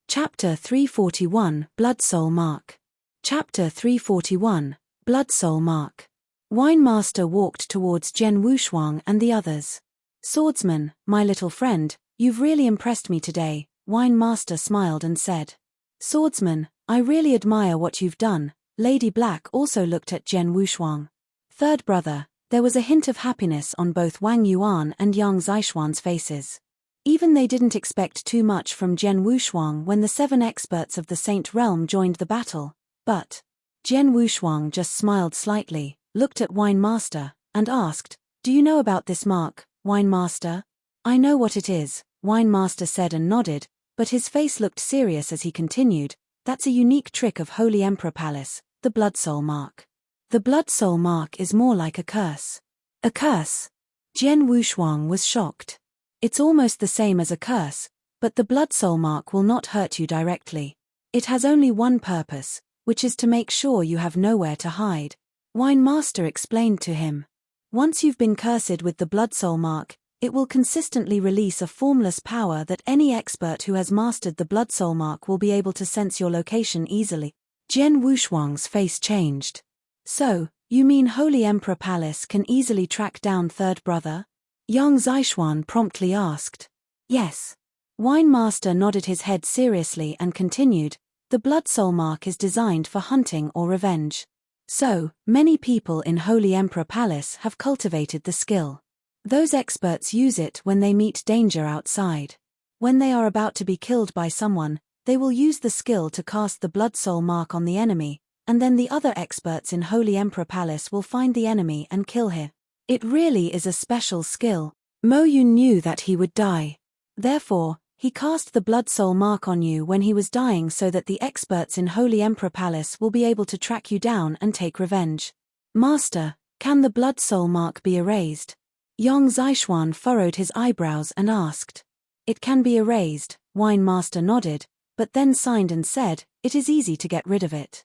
Chapter 341, Blood Soul Mark. Chapter 341, Blood Soul Mark. Wine Master walked towards Jian Wushuang and the others. Swordsman, my little friend, you've really impressed me today, Wine Master smiled and said. Swordsman, I really admire what you've done. Lady Black also looked at Jian Wushuang. Third brother, there was a hint of happiness on both Wang Yuan and Yang Zishuan's faces. Even they didn't expect too much from Jian Wushuang when the 7 experts of the Saint Realm joined the battle, but Jian Wushuang just smiled slightly, looked at Wine Master, and asked, Do you know about this mark, Wine Master? I know what it is, Wine Master said and nodded, but his face looked serious as he continued, That's a unique trick of Holy Emperor Palace, the Blood Soul Mark. The Blood Soul Mark is more like a curse. A curse? Jian Wushuang was shocked. It's almost the same as a curse, but the Blood Soul Mark will not hurt you directly. It has only one purpose, which is to make sure you have nowhere to hide. Wine Master explained to him. Once you've been cursed with the Blood Soul Mark, it will consistently release a formless power that any expert who has mastered the Blood Soul Mark will be able to sense your location easily. Jian Wushuang's face changed. So, you mean Holy Emperor Palace can easily track down third brother? Yang Zishuan promptly asked. Yes. Wine Master nodded his head seriously and continued, The Blood Soul Mark is designed for hunting or revenge. So, many people in Holy Emperor Palace have cultivated the skill. Those experts use it when they meet danger outside. When they are about to be killed by someone, they will use the skill to cast the Blood Soul Mark on the enemy, and then the other experts in Holy Emperor Palace will find the enemy and kill him. It really is a special skill. Mo Yun knew that he would die. Therefore, he cast the Blood Soul Mark on you when he was dying so that the experts in Holy Emperor Palace will be able to track you down and take revenge. Master, can the Blood Soul Mark be erased? Yang Zishuan furrowed his eyebrows and asked. It can be erased, Wine Master nodded, but then signed and said, It is easy to get rid of it.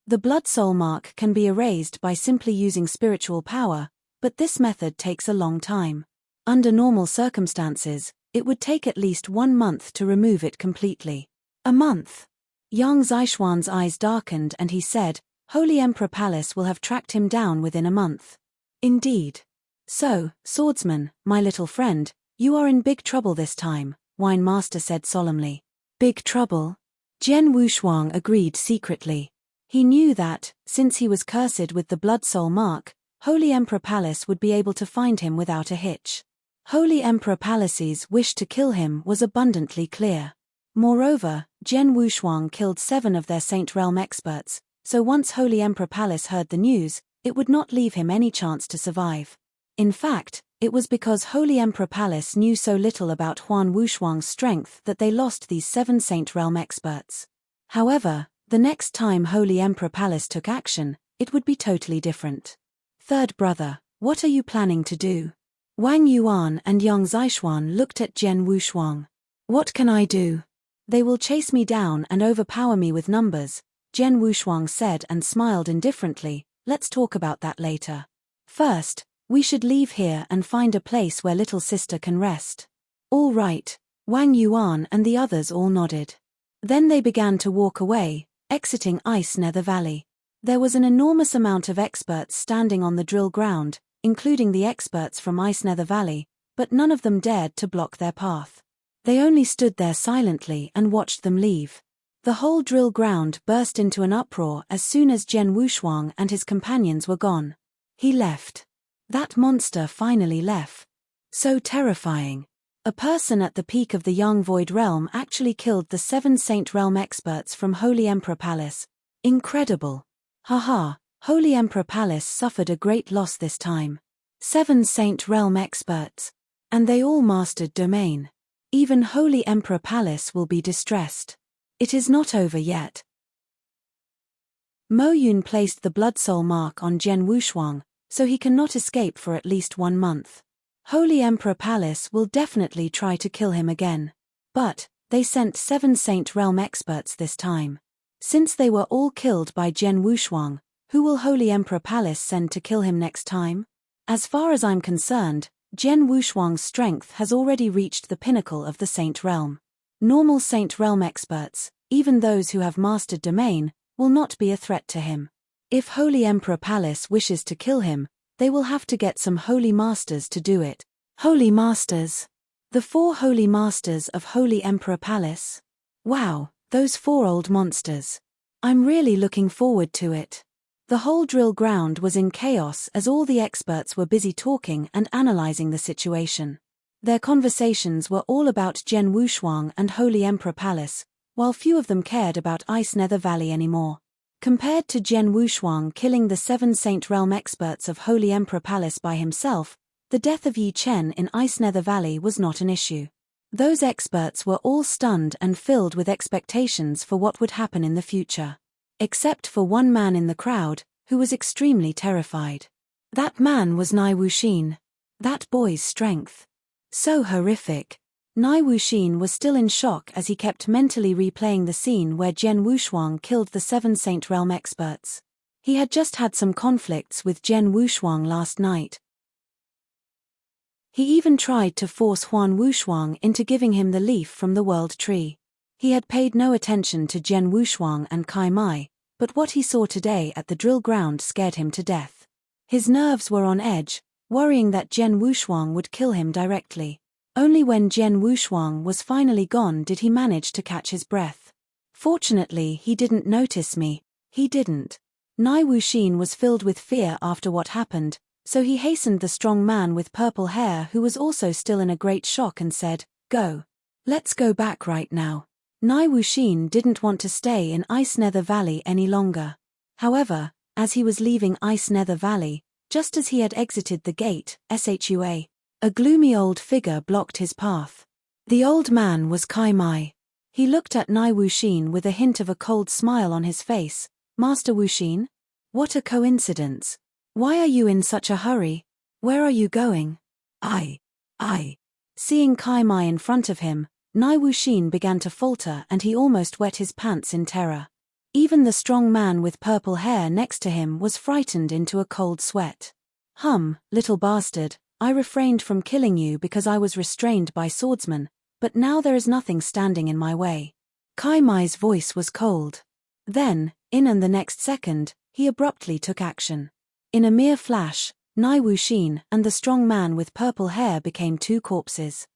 The Blood Soul Mark can be erased by simply using spiritual power, but this method takes a long time. Under normal circumstances, it would take at least 1 month to remove it completely. A month? Yang Zishuan's eyes darkened and he said, Holy Emperor Palace will have tracked him down within a month. Indeed. So, swordsman, my little friend, you are in big trouble this time, Wine Master said solemnly. Big trouble? Jian Wushuang agreed secretly. He knew that, since he was cursed with the Blood Soul Mark, Holy Emperor Palace would be able to find him without a hitch. Holy Emperor Palace's wish to kill him was abundantly clear. Moreover, Jian Wushuang killed 7 of their Saint Realm experts, so once Holy Emperor Palace heard the news, it would not leave him any chance to survive. In fact, It was because Holy Emperor Palace knew so little about Huan Wushuang's strength that they lost these 7 Saint Realm experts. However, the next time Holy Emperor Palace took action, it would be totally different. Third brother, what are you planning to do? Wang Yuan and Yang Zixuan looked at Jian Wushuang. What can I do? They will chase me down and overpower me with numbers, Jian Wushuang said and smiled indifferently. Let's talk about that later. First, we should leave here and find a place where little sister can rest. All right, Wang Yuan and the others all nodded. Then they began to walk away, exiting Ice Nether Valley. There was an enormous amount of experts standing on the drill ground, including the experts from Ice Nether Valley, but none of them dared to block their path. They only stood there silently and watched them leave. The whole drill ground burst into an uproar as soon as Jian Wushuang and his companions were gone. He left. That monster finally left. So terrifying. A person at the peak of the Young Void Realm actually killed the 7 Saint Realm experts from Holy Emperor Palace. Incredible. Haha, Holy Emperor Palace suffered a great loss this time. 7 Saint Realm experts. And they all mastered domain. Even Holy Emperor Palace will be distressed. It is not over yet. Mo Yun placed the Blood Soul mark on Jian Wushuang, so he cannot escape for at least 1 month. Holy Emperor Palace will definitely try to kill him again. But, they sent 7 Saint Realm experts this time. Since they were all killed by Jian Wushuang, who will Holy Emperor Palace send to kill him next time? As far as I'm concerned, Jian Wushuang's strength has already reached the pinnacle of the Saint Realm. Normal Saint Realm experts, even those who have mastered domain, will not be a threat to him. If Holy Emperor Palace wishes to kill him, they will have to get some Holy Masters to do it. Holy Masters. The 4 Holy Masters of Holy Emperor Palace. Wow, those 4 old monsters. I'm really looking forward to it. The whole drill ground was in chaos as all the experts were busy talking and analyzing the situation. Their conversations were all about Jian Wushuang and Holy Emperor Palace, while few of them cared about Ice Nether Valley anymore. Compared to Jian Wushuang killing the 7 Saint Realm experts of Holy Emperor Palace by himself, the death of Yi Chen in Ice Nether Valley was not an issue. Those experts were all stunned and filled with expectations for what would happen in the future. Except for one man in the crowd, who was extremely terrified. That man was Nai Wuxin. That boy's strength. So horrific. Nai Wuxin was still in shock as he kept mentally replaying the scene where Jian Wushuang killed the 7 Saint Realm experts. He had just had some conflicts with Jian Wushuang last night. He even tried to force Huan Wushuang into giving him the leaf from the World Tree. He had paid no attention to Jian Wushuang and Kai Mai, but what he saw today at the drill ground scared him to death. His nerves were on edge, worrying that Jian Wushuang would kill him directly. Only when Jian Wushuang was finally gone did he manage to catch his breath. Fortunately, he didn't notice me. He didn't. Nai Wuxin was filled with fear after what happened, so he hastened the strong man with purple hair who was also still in a great shock and said, "Go. Let's go back right now." Nai Wuxin didn't want to stay in Ice Nether Valley any longer. However, as he was leaving Ice Nether Valley, just as he had exited the gate, SHUA, a gloomy old figure blocked his path. The old man was Kai Mai. He looked at Nai Wuxin with a hint of a cold smile on his face. "Master Wuxin? What a coincidence. Why are you in such a hurry? Where are you going?" I. Seeing Kai Mai in front of him, Nai Wuxin began to falter and he almost wet his pants in terror. Even the strong man with purple hair next to him was frightened into a cold sweat. Little bastard, I refrained from killing you because I was restrained by swordsmen, but now there is nothing standing in my way." Kai Mai's voice was cold. Then, in the next second, he abruptly took action. In a mere flash, Nai Wuxin and the strong man with purple hair became 2 corpses.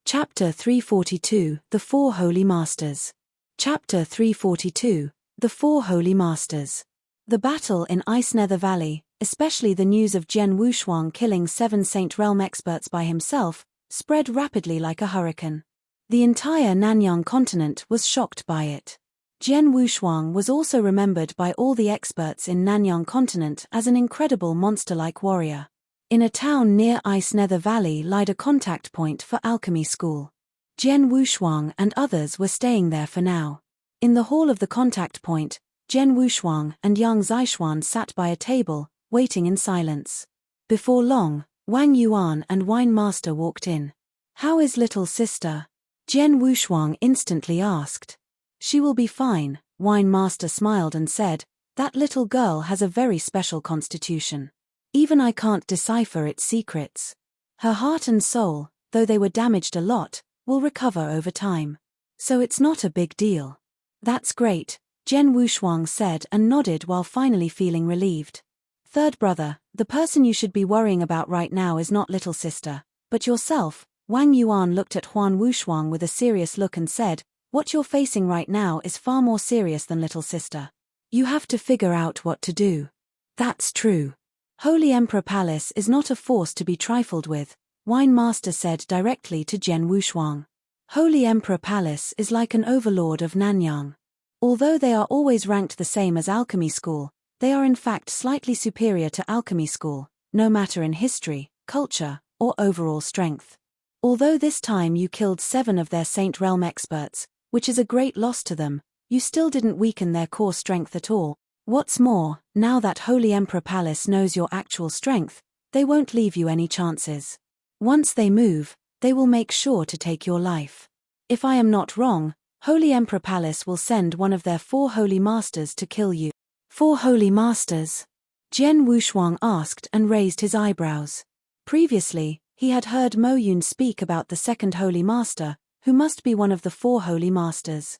Chapter 342, The 4 Holy Masters. Chapter 342, The 4 Holy Masters. The battle in Ice Nether Valley, especially the news of Jian Wushuang killing 7 Saint Realm experts by himself, spread rapidly like a hurricane. The entire Nanyang continent was shocked by it. Jian Wushuang was also remembered by all the experts in Nanyang continent as an incredible monster-like warrior. In a town near Ice Nether Valley lied a contact point for alchemy school. Jian Wushuang and others were staying there for now. In the hall of the contact point, Jian Wushuang and Yang Zixuan sat by a table, waiting in silence. Before long, Wang Yuan and Wine Master walked in. "How is little sister?" Jian Wushuang instantly asked. "She will be fine," Wine Master smiled and said, "that little girl has a very special constitution. Even I can't decipher its secrets. Her heart and soul, though they were damaged a lot, will recover over time. So it's not a big deal." "That's great," Jian Wushuang said and nodded while finally feeling relieved. "Third brother, the person you should be worrying about right now is not little sister, but yourself." Wang Yuan looked at Huan Wushuang with a serious look and said, "What you're facing right now is far more serious than little sister. You have to figure out what to do." "That's true. Holy Emperor Palace is not a force to be trifled with," Wine Master said directly to Jian Wushuang. "Holy Emperor Palace is like an overlord of Nanyang. Although they are always ranked the same as Alchemy School, they are in fact slightly superior to Alchemy School, no matter in history, culture, or overall strength. Although this time you killed 7 of their Saint Realm experts, which is a great loss to them, you still didn't weaken their core strength at all. What's more, now that Holy Emperor Palace knows your actual strength, they won't leave you any chances. Once they move, they will make sure to take your life. If I am not wrong, Holy Emperor Palace will send one of their 4 Holy Masters to kill you." "4 Holy Masters?" Jian Wushuang asked and raised his eyebrows. Previously, he had heard Mo Yun speak about the 2nd Holy Master, who must be one of the 4 Holy Masters.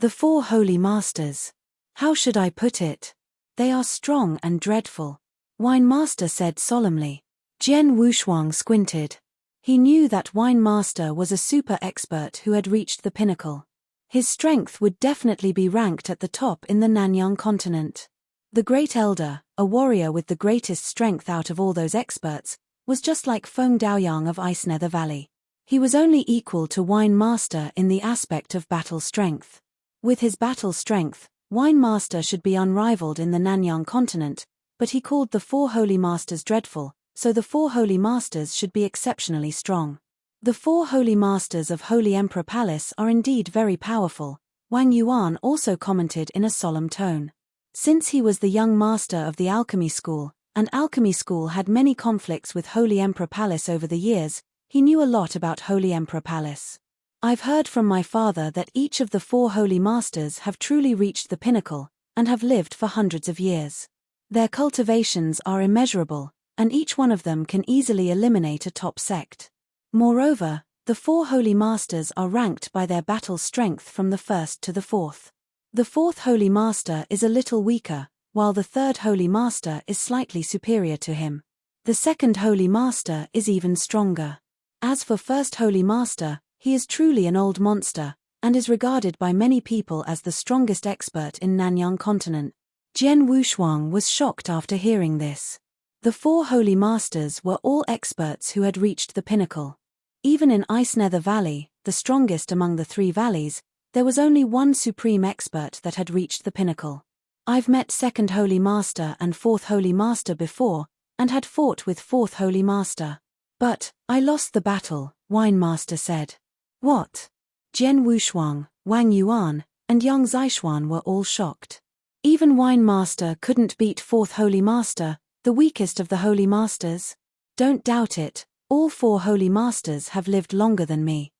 "The 4 Holy Masters. How should I put it? They are strong and dreadful," Wine Master said solemnly. Jian Wushuang squinted. He knew that Wine Master was a super expert who had reached the pinnacle. His strength would definitely be ranked at the top in the Nanyang continent. The Great Elder, a warrior with the greatest strength out of all those experts, was just like Feng Daoyang of Ice Nether Valley. He was only equal to Wine Master in the aspect of battle strength. With his battle strength, Wine Master should be unrivaled in the Nanyang continent, but he called the 4 Holy Masters dreadful, so the 4 Holy Masters should be exceptionally strong. The 4 Holy Masters of Holy Emperor Palace are indeed very powerful, Wang Yuan also commented in a solemn tone. Since he was the young master of the Alchemy School, and Alchemy School had many conflicts with Holy Emperor Palace over the years, he knew a lot about Holy Emperor Palace. "I've heard from my father that each of the 4 Holy Masters have truly reached the pinnacle, and have lived for hundreds of years. Their cultivations are immeasurable, and each one of them can easily eliminate a top sect. Moreover, the 4 Holy Masters are ranked by their battle strength from the 1st to the 4th. The 4th Holy Master is a little weaker, while the 3rd Holy Master is slightly superior to him. The 2nd Holy Master is even stronger. As for 1st Holy Master, he is truly an old monster, and is regarded by many people as the strongest expert in Nanyang continent." Jian Wushuang was shocked after hearing this. The 4 Holy Masters were all experts who had reached the pinnacle. Even in Ice Nether Valley, the strongest among the 3 valleys, there was only one supreme expert that had reached the pinnacle. "I've met 2nd Holy Master and 4th Holy Master before, and had fought with 4th Holy Master. But I lost the battle," Wine Master said. "What?" Jian Wushuang, Wang Yuan, and Yang Zixuan were all shocked. Even Wine Master couldn't beat 4th Holy Master, the weakest of the Holy Masters? "Don't doubt it, all 4 Holy Masters have lived longer than me.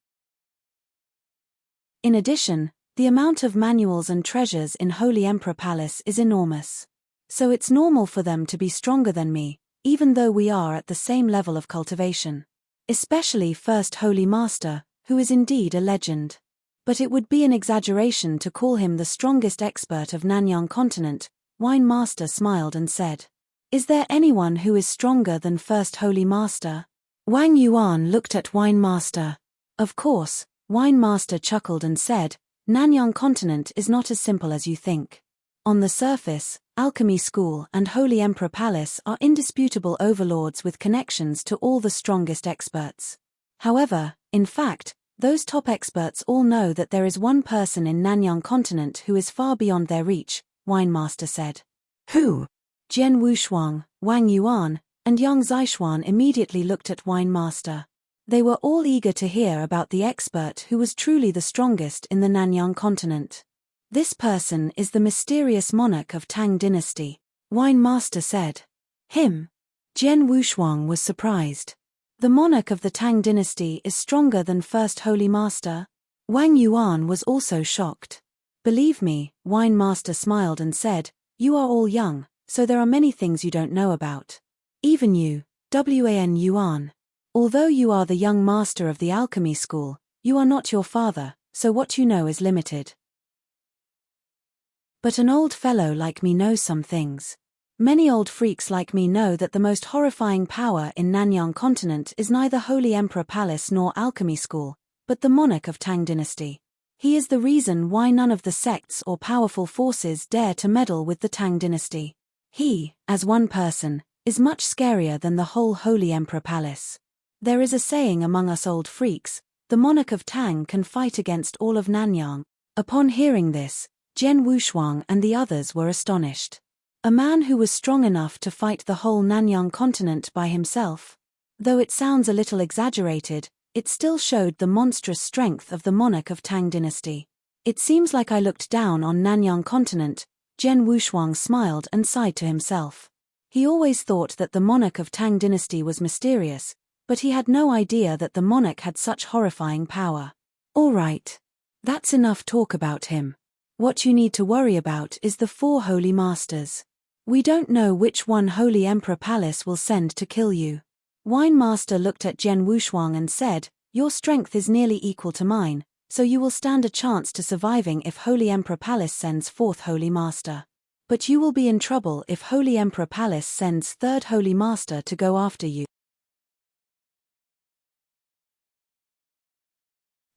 In addition, the amount of manuals and treasures in Holy Emperor Palace is enormous. So it's normal for them to be stronger than me, even though we are at the same level of cultivation. Especially 1st Holy Master, who is indeed a legend. But it would be an exaggeration to call him the strongest expert of Nanyang continent," Wine Master smiled and said. "Is there anyone who is stronger than 1st Holy Master?" Wang Yuan looked at Wine Master. "Of course," Wine Master chuckled and said, "Nanyang continent is not as simple as you think. On the surface, Alchemy School and Holy Emperor Palace are indisputable overlords with connections to all the strongest experts. However, in fact, Those top experts all know that there is one person in Nanyang continent who is far beyond their reach, Wine Master said. Who? Jian Wushuang, Wang Yuan, and Yang Zixuan immediately looked at Wine Master. They were all eager to hear about the expert who was truly the strongest in the Nanyang continent. This person is the mysterious monarch of Tang dynasty, Wine Master said. Him? Jian Wushuang was surprised. The monarch of the Tang dynasty is stronger than First Holy Master? Wang Yuan was also shocked. Believe me, Wine Master smiled and said, you are all young, so there are many things you don't know about. Even you, Wan Yuan. Although you are the young master of the alchemy school, you are not your father, so what you know is limited. But an old fellow like me knows some things. Many old freaks like me know that the most horrifying power in Nanyang continent is neither Holy Emperor Palace nor alchemy school, but the monarch of Tang dynasty. He is the reason why none of the sects or powerful forces dare to meddle with the Tang dynasty. He, as one person, is much scarier than the whole Holy Emperor Palace. There is a saying among us old freaks, the monarch of Tang can fight against all of Nanyang. Upon hearing this, Jian Wushuang and the others were astonished. A man who was strong enough to fight the whole Nanyang continent by himself. Though it sounds a little exaggerated, it still showed the monstrous strength of the monarch of Tang dynasty. It seems like I looked down on Nanyang continent, Jian Wushuang smiled and sighed to himself. He always thought that the monarch of Tang dynasty was mysterious, but he had no idea that the monarch had such horrifying power. All right. That's enough talk about him. What you need to worry about is the 4 holy masters. We don't know which one Holy Emperor Palace will send to kill you. Wine Master looked at Jian Wushuang and said, your strength is nearly equal to mine, so you will stand a chance to surviving if Holy Emperor Palace sends 4th Holy Master. But you will be in trouble if Holy Emperor Palace sends 3rd Holy Master to go after you.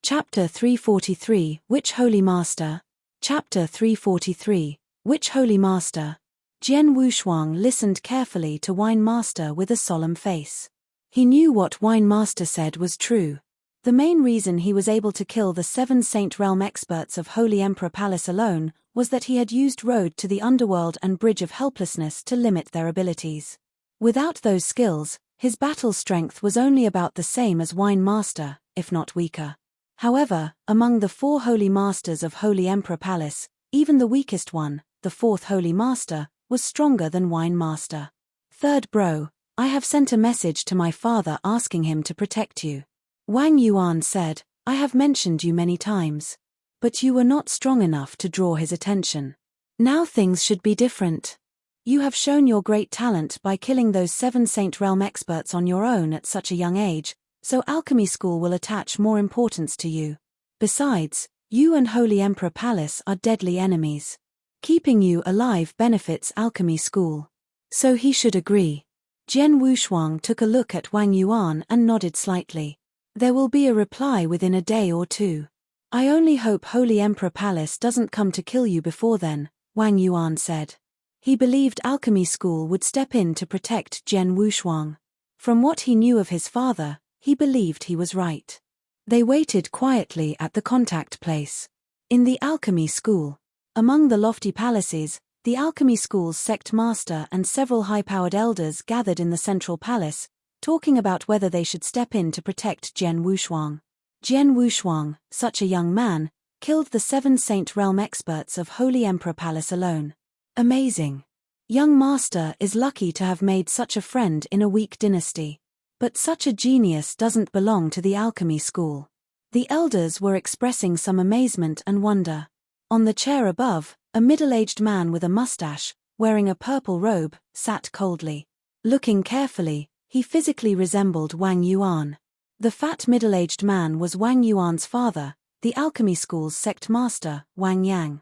Chapter 343, Which Holy Master? Chapter 343, Which Holy Master? Jian Wushuang listened carefully to Wine Master with a solemn face. He knew what Wine Master said was true. The main reason he was able to kill the 7 Saint Realm experts of Holy Emperor Palace alone was that he had used Road to the Underworld and Bridge of Helplessness to limit their abilities. Without those skills, his battle strength was only about the same as Wine Master, if not weaker. However, among the 4 Holy Masters of Holy Emperor Palace, even the weakest one, the 4th Holy Master, was stronger than Wine Master. Third bro, I have sent a message to my father asking him to protect you. Wang Yuan said, I have mentioned you many times. But you were not strong enough to draw his attention. Now things should be different. You have shown your great talent by killing those 7 Saint Realm experts on your own at such a young age, so alchemy school will attach more importance to you. Besides, you and Holy Emperor Palace are deadly enemies. Keeping you alive benefits alchemy school. So he should agree. Jian Wushuang took a look at Wang Yuan and nodded slightly. There will be a reply within a day or 2. I only hope Holy Emperor Palace doesn't come to kill you before then, Wang Yuan said. He believed alchemy school would step in to protect Jian Wushuang. From what he knew of his father, he believed he was right. They waited quietly at the contact place. In the alchemy school. Among the lofty palaces, the alchemy school's sect master and several high-powered elders gathered in the central palace, talking about whether they should step in to protect Jian Wushuang. Jian Wushuang, such a young man, killed the 7 Saint Realm experts of Holy Emperor Palace alone. Amazing. Young master is lucky to have made such a friend in a weak dynasty. But such a genius doesn't belong to the alchemy school. The elders were expressing some amazement and wonder. On the chair above, a middle-aged man with a mustache, wearing a purple robe, sat coldly. Looking carefully, he physically resembled Wang Yuan. The fat middle-aged man was Wang Yuan's father, the alchemy school's sect master, Wang Yang.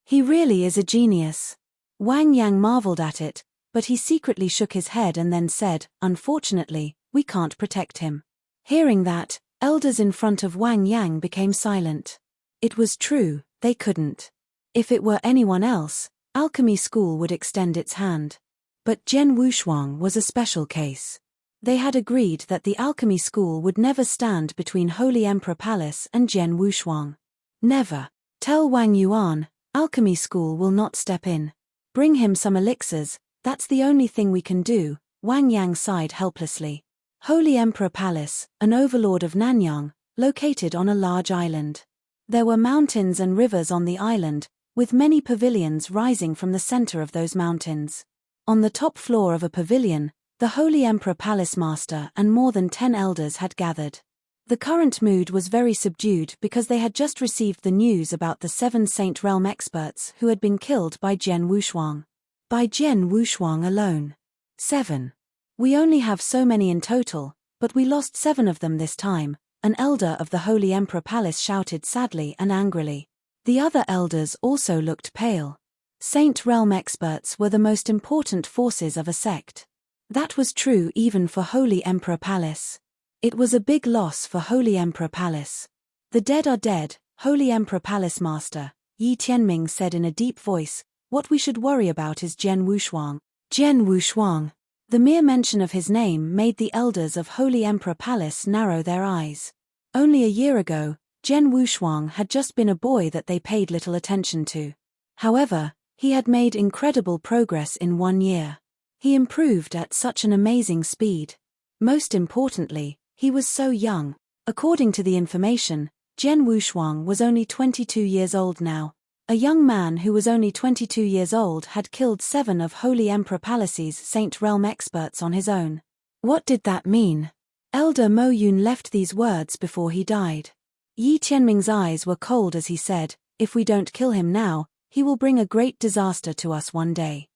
He really is a genius. Wang Yang marveled at it, but he secretly shook his head and then said, unfortunately, we can't protect him. Hearing that, elders in front of Wang Yang became silent. It was true, they couldn't. If it were anyone else, alchemy school would extend its hand. But Jian Wushuang was a special case. They had agreed that the alchemy school would never stand between Holy Emperor Palace and Jian Wushuang. Never. Tell Wang Yuan, alchemy school will not step in. Bring him some elixirs, that's the only thing we can do, Wang Yang sighed helplessly. Holy Emperor Palace, an overlord of Nanyang, located on a large island. There were mountains and rivers on the island, with many pavilions rising from the center of those mountains. On the top floor of a pavilion, the Holy Emperor Palace Master and more than 10 elders had gathered. The current mood was very subdued because they had just received the news about the 7 Saint Realm experts who had been killed by Jian Wushuang. By Jian Wushuang alone. 7. We only have so many in total, but we lost 7 of them this time, an elder of the Holy Emperor Palace shouted sadly and angrily. The other elders also looked pale. Saint Realm experts were the most important forces of a sect. That was true even for Holy Emperor Palace. It was a big loss for Holy Emperor Palace. The dead are dead, Holy Emperor Palace Master, Yi Tianming said in a deep voice. What we should worry about is Jian Wushuang. Jian Wushuang. The mere mention of his name made the elders of Holy Emperor Palace narrow their eyes. Only a year ago, Jian Wushuang had just been a boy that they paid little attention to. However, he had made incredible progress in 1 year. He improved at such an amazing speed. Most importantly, he was so young. According to the information, Jian Wushuang was only 22 years old now. A young man who was only 22 years old had killed 7 of Holy Emperor Palace's Saint Realm experts on his own. What did that mean? Elder Mo Yun left these words before he died. Yi Tianming's eyes were cold as he said, if we don't kill him now, he will bring a great disaster to us one day.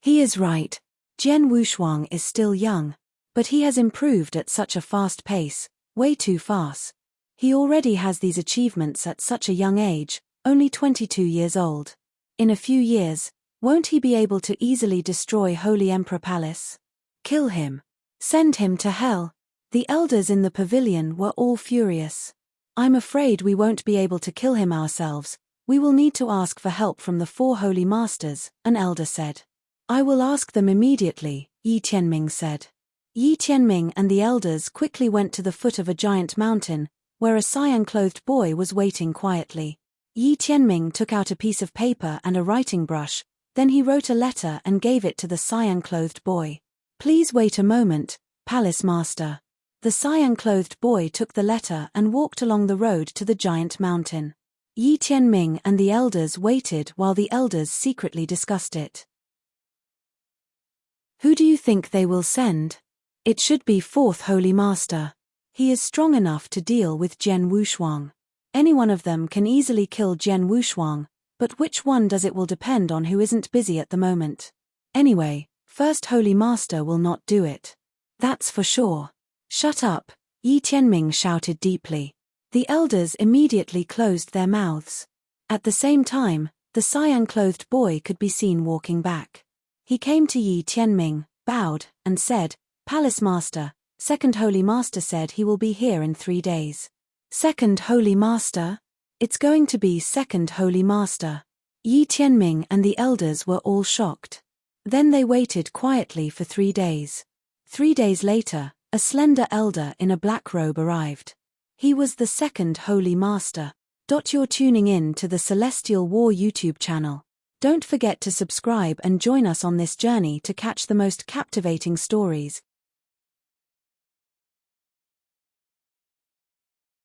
He is right. Jian Wushuang is still young. But he has improved at such a fast pace, way too fast. He already has these achievements at such a young age, only 22 years old. In a few years, won't he be able to easily destroy Holy Emperor Palace? Kill him. Send him to hell. The elders in the pavilion were all furious. I'm afraid we won't be able to kill him ourselves. We will need to ask for help from the 4 holy masters, an elder said. I will ask them immediately, Yi Tianming said. Yi Tianming and the elders quickly went to the foot of a giant mountain, where a cyan-clothed boy was waiting quietly. Yi Tianming took out a piece of paper and a writing brush, then he wrote a letter and gave it to the cyan-clothed boy. Please wait a moment, Palace Master. The cyan-clothed boy took the letter and walked along the road to the giant mountain. Yi Tianming and the elders waited while the elders secretly discussed it. Who do you think they will send? It should be 4th Holy Master. He is strong enough to deal with Jian Wushuang. Any one of them can easily kill Jian Wushuang, but which one does it will depend on who isn't busy at the moment. Anyway, 1st Holy Master will not do it. That's for sure. Shut up, Yi Tianming shouted deeply. The elders immediately closed their mouths. At the same time, the cyan-clothed boy could be seen walking back. He came to Yi Tianming, bowed, and said, Palace Master, 2nd Holy Master said he will be here in 3 days. 2nd Holy Master? It's going to be 2nd Holy Master. Yi Tianming and the elders were all shocked. Then they waited quietly for 3 days. 3 days later, a slender elder in a black robe arrived. He was the 2nd Holy Master. You're tuning in to the Celestial War YouTube channel. Don't forget to subscribe and join us on this journey to catch the most captivating stories.